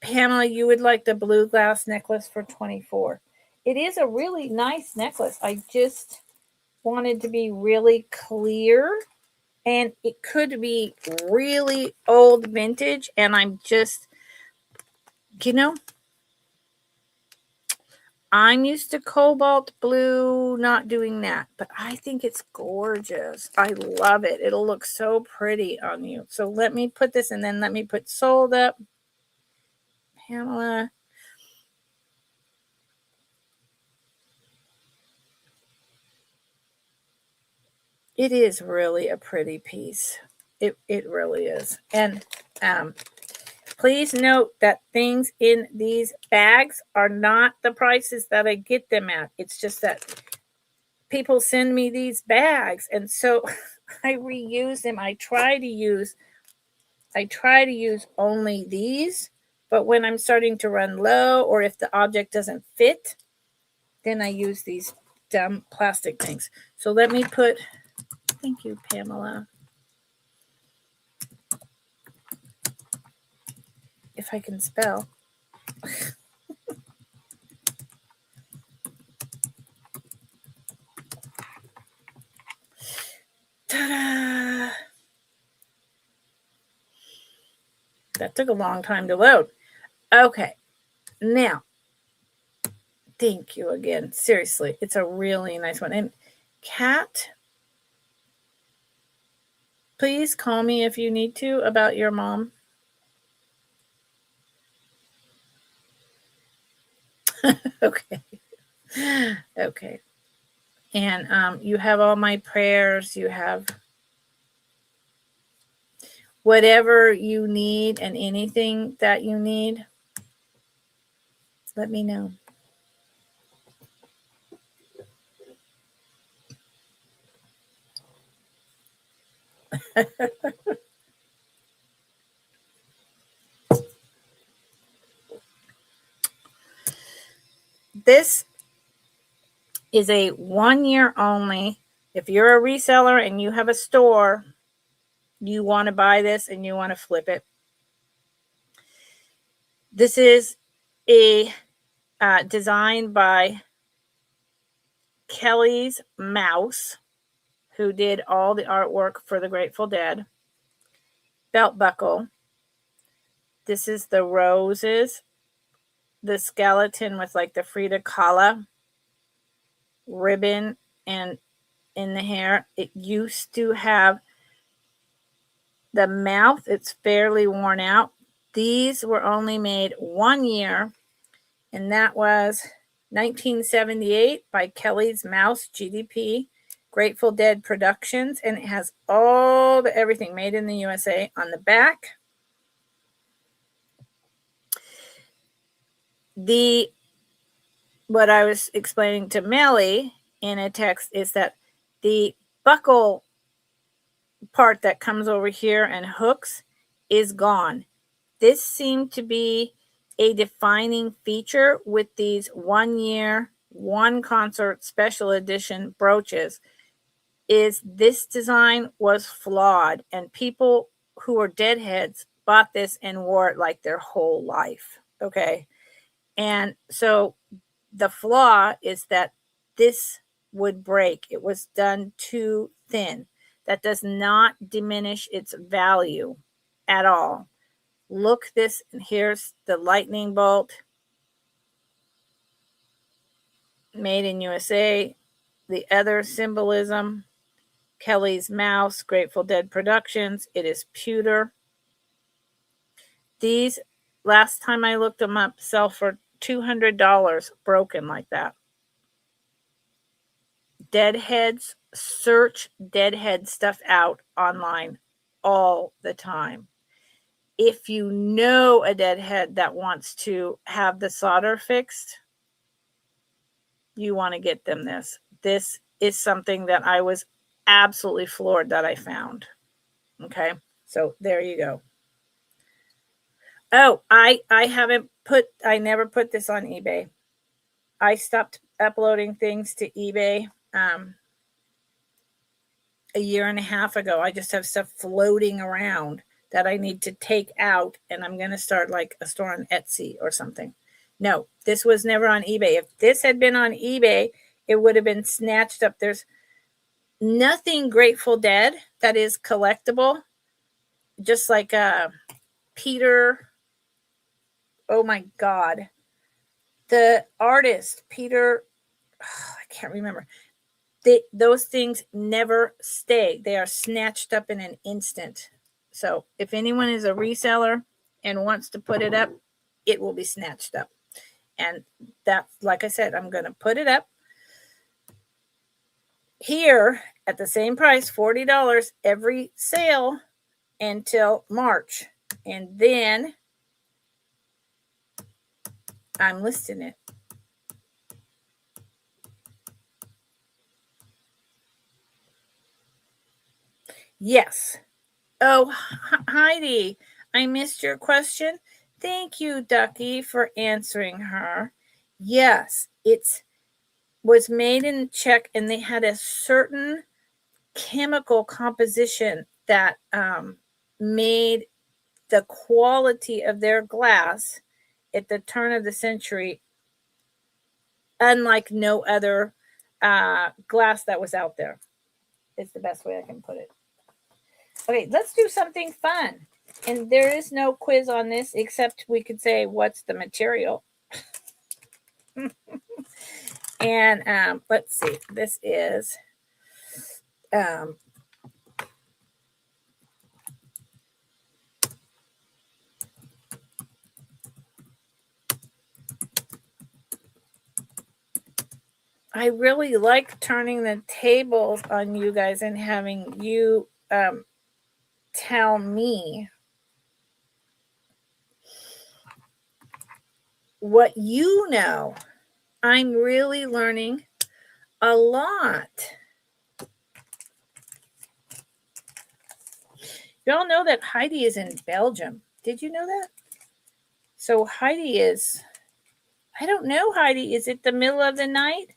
Pamela, you would like the blue glass necklace for $24. It is a really nice necklace. I just wanted to be really clear, and it could be really old vintage, and I'm just, I'm used to cobalt blue, not doing that, but I think it's gorgeous. I love it. It'll look so pretty on you. So let me put this, and then let me put sold up. Pamela. It is really a pretty piece. It really is. And please note that things in these bags are not the prices that I get them at. It's just that people send me these bags, and so I reuse them. I try to use only these, but when I'm starting to run low, or if the object doesn't fit, then I use these dumb plastic things. So let me put, thank you, Pamela. If I can spell. Ta-da! That took a long time to load. Okay, now, thank you again. Seriously, it's a really nice one. And Kat, please call me if you need to about your mom. Okay. Okay. And you have all my prayers. You have whatever you need, and anything that you need, let me know. This is a 1 year only. If you're a reseller and you have a store, you want to buy this and you want to flip it. This is a design by Kelly's Mouse, who did all the artwork for the Grateful Dead. Belt buckle. This is the roses, the skeleton with like the Frida Kahlo ribbon and in the hair. It used to have the mouth. It's fairly worn out. These were only made 1 year, and that was 1978 by Kelly's Mouse GDP, Grateful Dead Productions, and it has all the everything made in the USA on the back. What I was explaining to Melly in a text is that the buckle part that comes over here and hooks is gone. This seemed to be a defining feature with these 1 year, one concert special edition brooches, is this design was flawed, and people who were deadheads bought this and wore it like their whole life. Okay. And so the flaw is that this would break. It was done too thin. That does not diminish its value at all. Look this, and here's the lightning bolt. Made in USA. The other symbolism, Kelly's Mouse, Grateful Dead Productions. It is pewter. These, last time I looked them up, sell for $200 broken like that. Deadheads, search deadhead stuff out online all the time. If you know a deadhead that wants to have the solder fixed, you want to get them this. This is something that I was absolutely floored that I found. Okay, so there you go. Oh, I never put this on eBay. I stopped uploading things to eBay a year and a half ago. I just have stuff floating around that I need to take out, and I'm going to start like a store on Etsy or something. No, this was never on eBay. If this had been on eBay, it would have been snatched up. There's nothing Grateful Dead that is collectible, just like Peter. Oh my God. The artist, Peter, I can't remember. Those things never stay. They are snatched up in an instant. So if anyone is a reseller and wants to put it up, it will be snatched up. And that's, like I said, I'm going to put it up here at the same price, $40 every sale until March. And then I'm listing it. Yes. Oh, Heidi, I missed your question. Thank you, Ducky, for answering her. Yes, it was made in Czech, and they had a certain chemical composition that made the quality of their glass at the turn of the century unlike no other glass that was out there. It's the best way I can put it. Okay, let's do something fun. And there is no quiz on this, except we could say, what's the material? And let's see. This is I really like turning the tables on you guys and having you tell me what you know. I'm really learning a lot. Y'all know that Heidi is in Belgium. Did you know that? So Heidi is, I don't know, Heidi, is it the middle of the night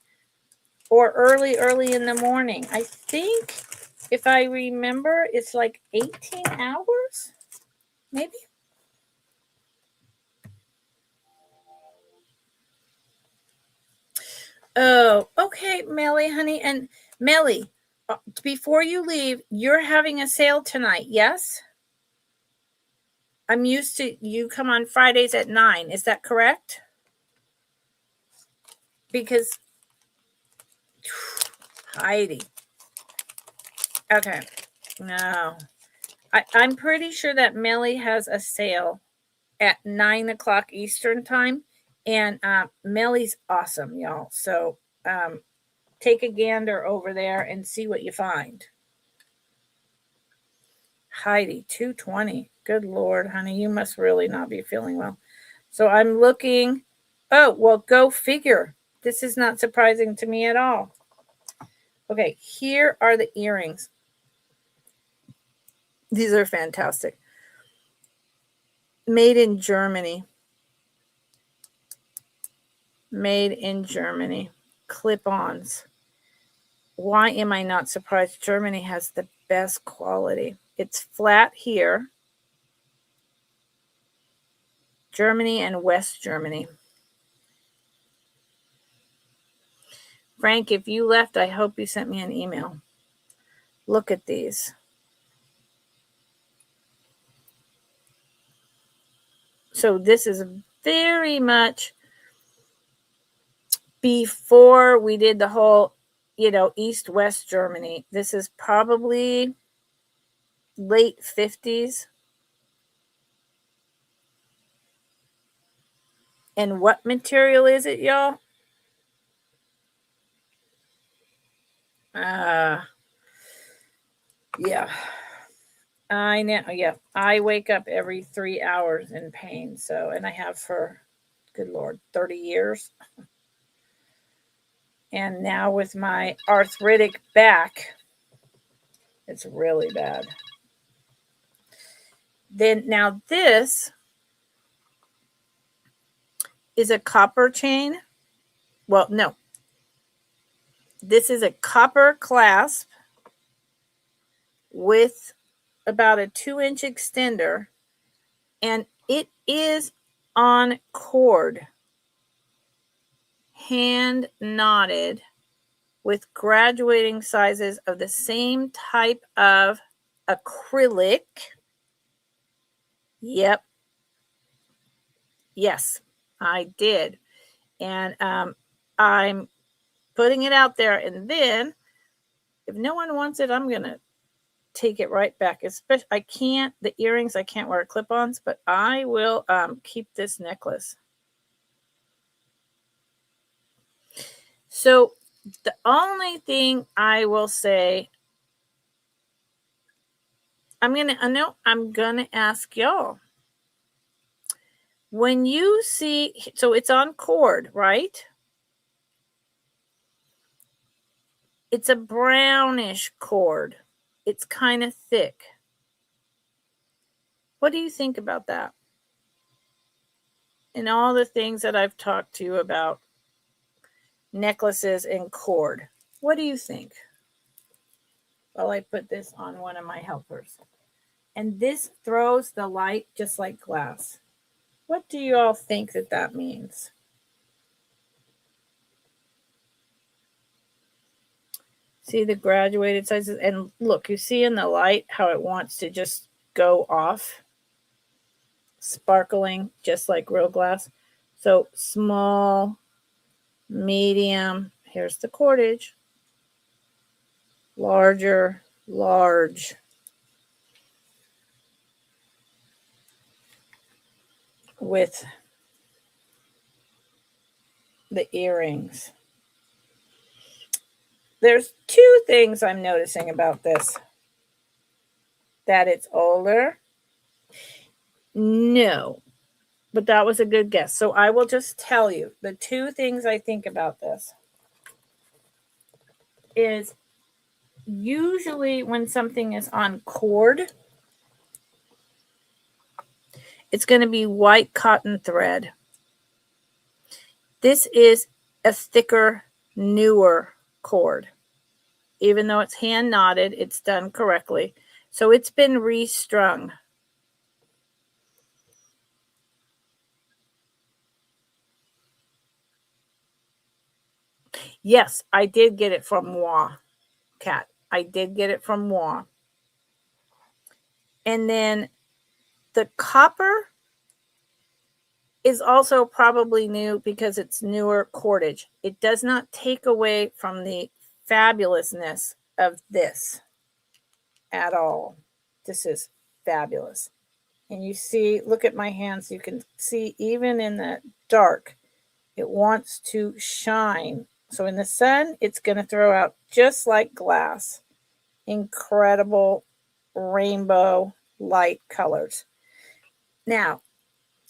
or early in the morning? I think, if I remember, it's like 18 hours, maybe. Oh, okay, Melly, honey. And Melly, before you leave, you're having a sale tonight, yes? I'm used to you come on Fridays at 9. Is that correct? Because Heidi. Okay. No. I'm pretty sure that Melly has a sale at 9 o'clock Eastern time. And Melly's awesome, y'all. So take a gander over there and see what you find. Heidi, 220. Good Lord, honey, you must really not be feeling well. So I'm looking. Oh, well, go figure. This is not surprising to me at all. Okay, here are the earrings. These are fantastic. Made in Germany. Made in Germany. Clip-ons. Why am I not surprised? Germany has the best quality. It's flat here. Germany and West Germany. Frank, if you left, I hope you sent me an email. Look at these. So this is very much before we did the whole, East-West Germany. This is probably late 50s. And what material is it, y'all? Yeah. I know. Yeah. I wake up every 3 hours in pain. So, and I have for, good Lord, 30 years. And now with my arthritic back, it's really bad. Then now this is a copper chain. Well, no. This is a copper clasp with about a 2-inch extender, and it is on cord, hand knotted with graduating sizes of the same type of acrylic. Yep. Yes, I did. And I'm putting it out there. And then if no one wants it, I'm going to take it right back. Especially, I can't, the earrings, I can't wear clip-ons, but I will keep this necklace. So the only thing I will say, I'm gonna ask y'all. When you see, so it's on cord, right? It's a brownish cord. It's kind of thick. What do you think about that? And all the things that I've talked to you about, necklaces and cord. What do you think? Well, I put this on one of my helpers. And this throws the light just like glass. What do you all think that means? See the graduated sizes? And look, you see in the light how it wants to just go off, sparkling just like real glass. So small, medium, here's the cordage, larger, large. With the earrings. There's 2 things I'm noticing about this. That it's older. No, but that was a good guess. So I will just tell you the 2 things I think about this is usually when something is on cord, it's going to be white cotton thread. This is a thicker, newer cord. Even though it's hand knotted, it's done correctly. So it's been restrung. Yes, I did get it from Moi, Kat. I did get it from Moi. And then the copper is also probably new because it's newer cordage. It does not take away from the fabulousness of this at all. This is fabulous. And you see, look at my hands. You can see even in the dark, it wants to shine. So in the sun, it's going to throw out just like glass. Incredible rainbow light colors. Now,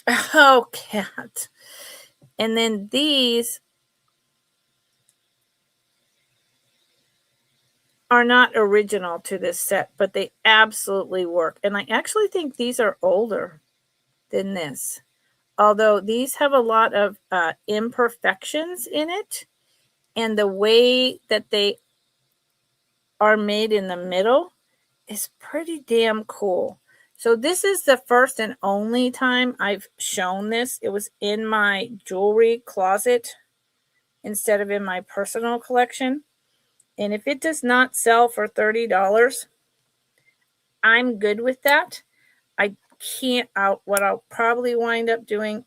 oh, Kat. And then these are not original to this set, but they absolutely work. And I actually think these are older than this. Although these have a lot of imperfections in it. And the way that they are made in the middle is pretty damn cool. So this is the first and only time I've shown this. It was in my jewelry closet instead of in my personal collection. And if it does not sell for $30, I'm good with that. I can't out. What I'll probably wind up doing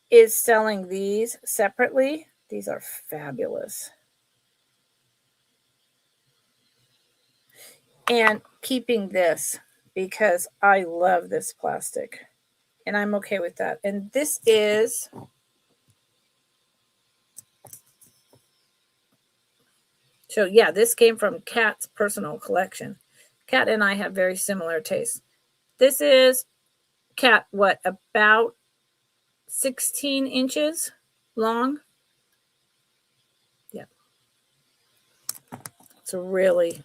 is selling these separately. These are fabulous. And keeping this because I love this plastic. And I'm okay with that. And this is so yeah, this came from Kat's personal collection. Kat and I have very similar tastes. This is Kat, what, about 16 inches long? It's really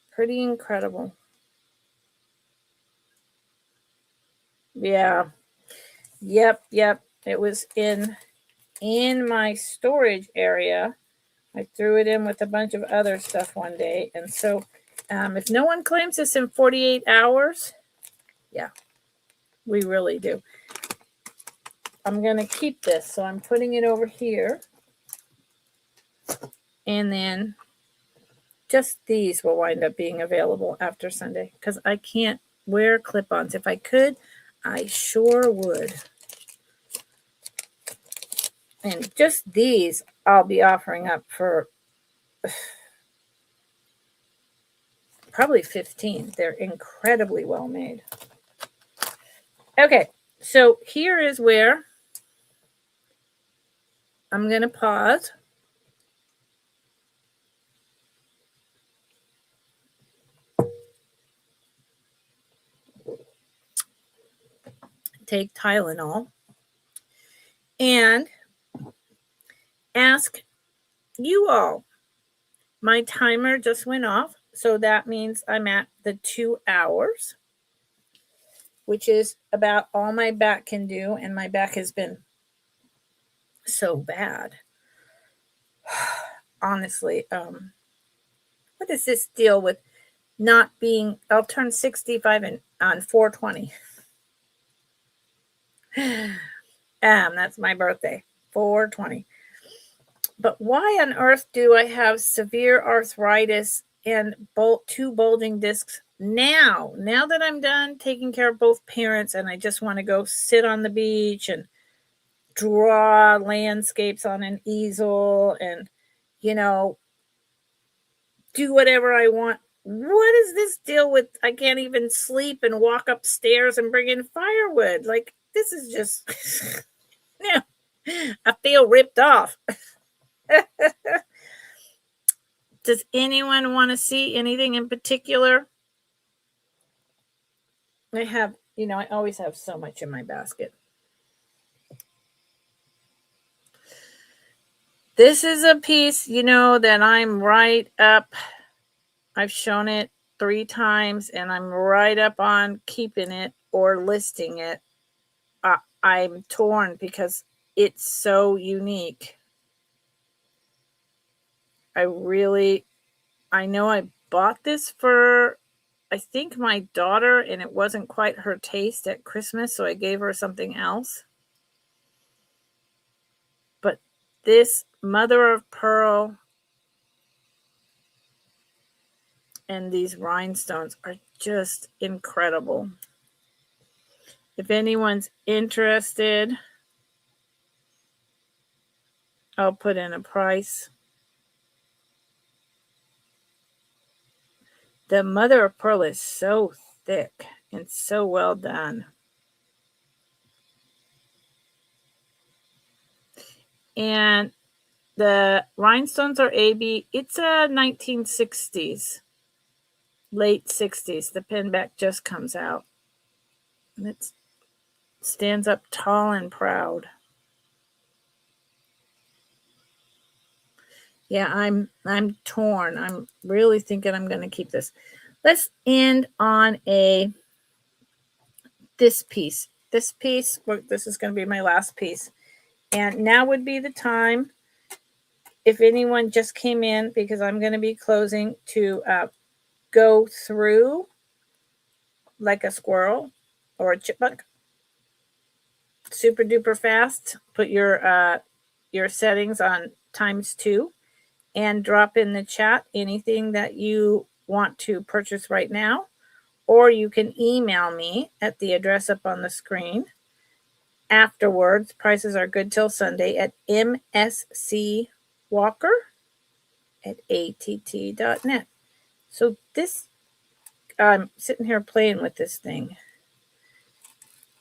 pretty incredible. Yeah. Yep. It was in my storage area. I threw it in with a bunch of other stuff one day. And so if no one claims this in 48 hours, yeah, we really do. I'm going to keep this. So I'm putting it over here. And then just these will wind up being available after Sunday because I can't wear clip-ons. If I could, I sure would. And just these I'll be offering up for probably 15. They're incredibly well made. Okay, so here is where I'm going to pause. Take Tylenol and ask you all. My timer just went off, so that means I'm at the 2 hours, which is about all my back can do, and my back has been so bad. Honestly, what is this deal with not being, I'll turn 65 on 4/20. That's my birthday, 4/20. But why on earth do I have severe arthritis and 2 bulging discs now that I'm done taking care of both parents and I just want to go sit on the beach and draw landscapes on an easel and, do whatever I want? What is this deal with I can't even sleep and walk upstairs and bring in firewood? Like, this is just, yeah, I feel ripped off. Does anyone want to see anything in particular? I have, I always have so much in my basket. This is a piece, that I'm right up. I've shown it 3 times and I'm right up on keeping it or listing it. I'm torn because it's so unique. I know I bought this for, I think, my daughter, and it wasn't quite her taste at Christmas, so I gave her something else. But this mother of pearl and these rhinestones are just incredible. If anyone's interested, I'll put in a price. The mother of pearl is so thick and so well done. And the rhinestones are AB. It's a 1960s, late 60s. The pinback just comes out. And it stands up tall and proud. Yeah, I'm torn. I'm really thinking I'm going to keep this. Let's end on this piece. This piece, this is going to be my last piece. And now would be the time, if anyone just came in, because I'm going to be closing, to go through like a squirrel or a chipmunk, super duper fast. Put your settings on ×2 and drop in the chat anything that you want to purchase right now, or you can email me at the address up on the screen. Afterwards, prices are good till Sunday at mscwalker@att.net. So this, I'm sitting here playing with this thing.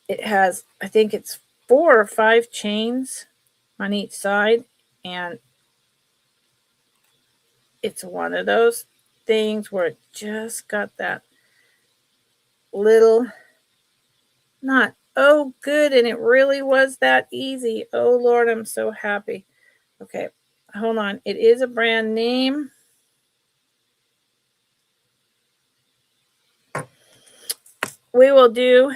It has, I think it's 4 or 5 chains on each side, and it's one of those things where it just got that little, not, oh, good, and it really was that easy. Oh, Lord, I'm so happy. Okay, hold on. It is a brand name. we will do,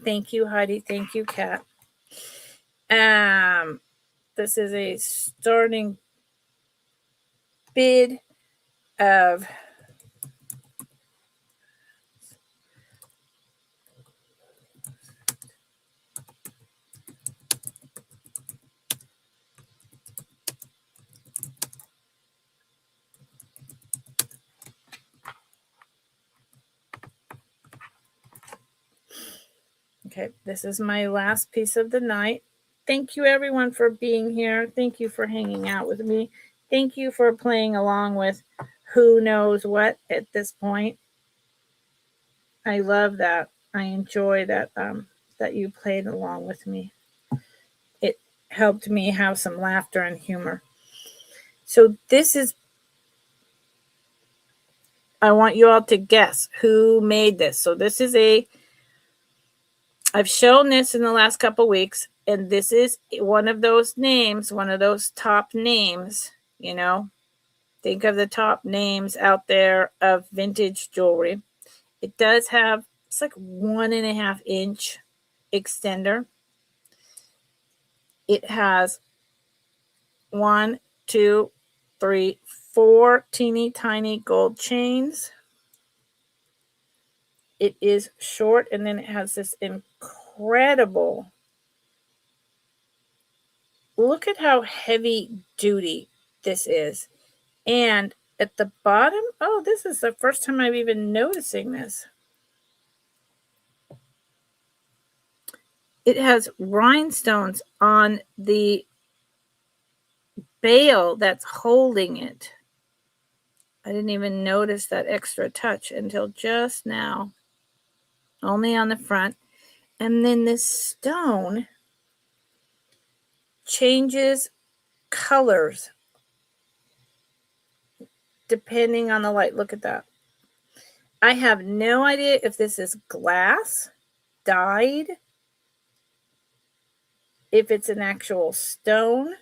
thank you, Heidi. Thank you, Kat. This is a starting bid of okay, this is my last piece of the night. Thank you, everyone, for being here. Thank you for hanging out with me. Thank you for playing along with who knows what at this point. I love that. I enjoy that that you played along with me. It helped me have some laughter and humor. So this is, I want you all to guess who made this. So this is I've shown this in the last couple weeks, and this is one of those names, one of those top names, you know. Think of the top names out there of vintage jewelry. It does have, it's like 1.5 inch extender. It has 1, 2, 3, 4 teeny tiny gold chains. It is short, and then it has this incredible, look at how heavy duty this is. And at the bottom, oh, this is the first time I'm even noticing this. It has rhinestones on the bail that's holding it. I didn't even notice that extra touch until just now. Only on the front. And then this stone changes colors depending on the light. Look at that. I have no idea if this is glass, dyed, if it's an actual stone.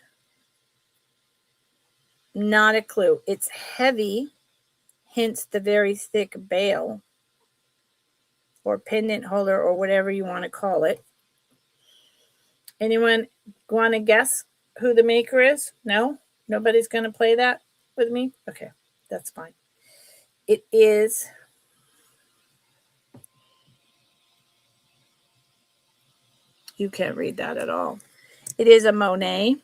Not a clue. It's heavy, hence the very thick bail or pendant holder or whatever you want to call it. Anyone want to guess who the maker is? No? Nobody's going to play that with me? Okay, that's fine. It is you can't read that at all. It is a Monet.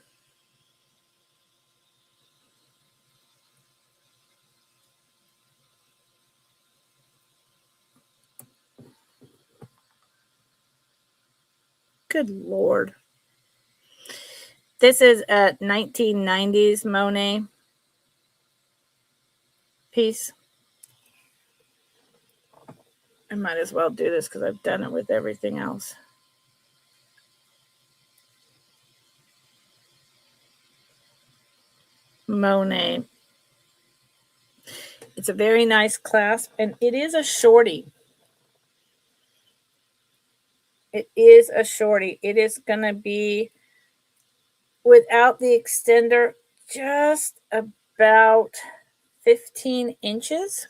Good Lord. This is a 1990s Monet piece. I might as well do this because I've done it with everything else. Monet. It's a very nice clasp, and it is a shorty. It is a shorty. It is going to be, without the extender, just about 15 inches.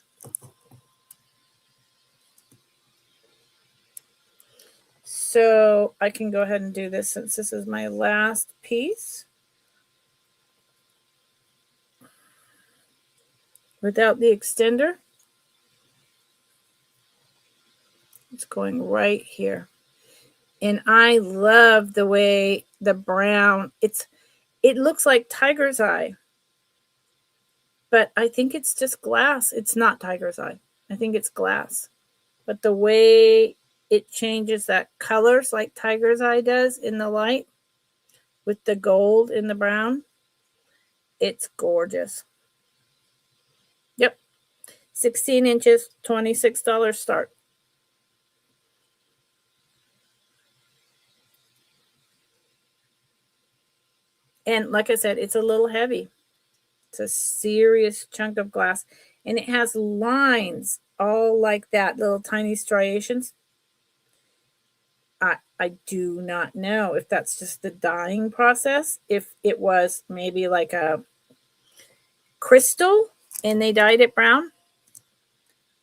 So I can go ahead and do this since this is my last piece. Without the extender, it's going right here. And I love the way the brown, it looks like tiger's eye. But I think it's just glass. It's not tiger's eye. I think it's glass. But the way it changes that colors like tiger's eye does in the light with the gold in the brown, it's gorgeous. Yep. 16 inches, $26 start. And like I said, it's a little heavy. It's a serious chunk of glass. And it has lines all like that, little tiny striations. I do not know if that's just the dyeing process. If it was maybe like a crystal and they dyed it brown.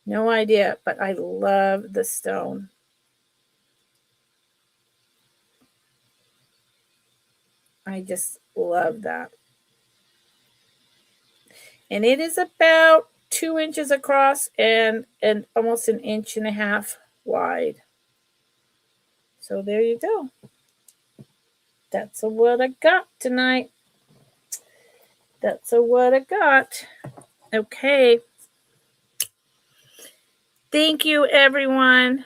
No idea, but I love the stone. I just love that. And it is about 2 inches across and almost 1.5 inches wide. So there you go. That's what I got tonight. That's what I got. Okay. Thank you, everyone.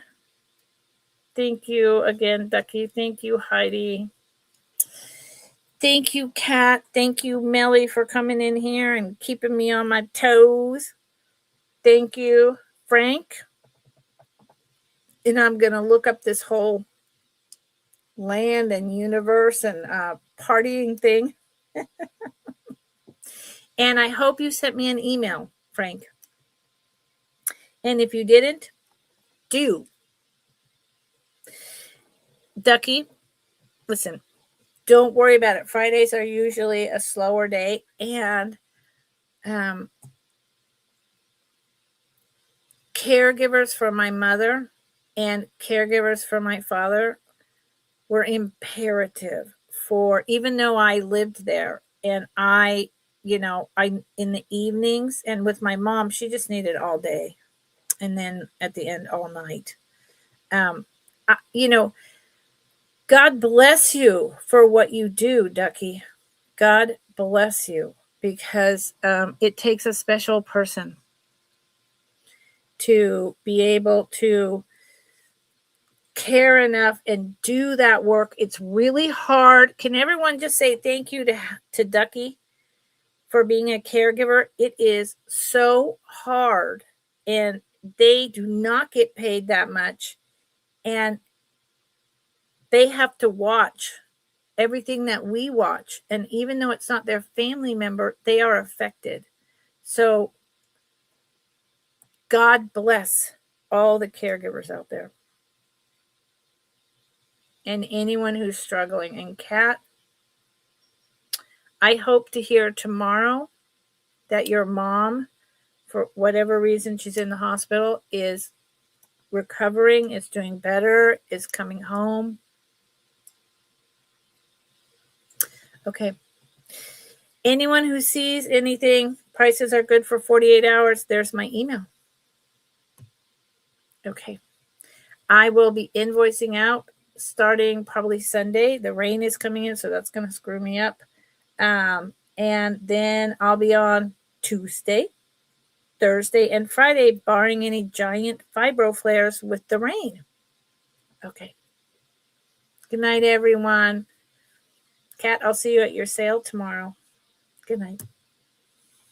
Thank you again, Ducky. Thank you, Heidi. Thank you, Kat. Thank you, Melly, for coming in here and keeping me on my toes. Thank you, Frank. And I'm going to look up this whole land and universe and partying thing. And I hope you sent me an email, Frank. And if you didn't, do. Ducky, listen, don't worry about it. Fridays are usually a slower day. And caregivers for my mother and caregivers for my father were imperative for, even though I lived there and I in the evenings, and with my mom, she just needed all day. And then at the end, all night. God bless you for what you do, Ducky. God bless you, because it takes a special person to be able to care enough and do that work. It's really hard. Can everyone just say thank you to Ducky for being a caregiver? It is so hard, and they do not get paid that much, and they have to watch everything that we watch. And even though it's not their family member, they are affected. So God bless all the caregivers out there and anyone who's struggling. And Kat, I hope to hear tomorrow that your mom, for whatever reason she's in the hospital, is recovering, is doing better, is coming home. Okay. Anyone who sees anything, prices are good for 48 hours, there's my email. Okay. I will be invoicing out starting probably Sunday. The rain is coming in, so that's going to screw me up. And then I'll be on Tuesday, Thursday, and Friday, barring any giant fibro flares with the rain. Okay. Good night, everyone. Kat, I'll see you at your sale tomorrow. Good night.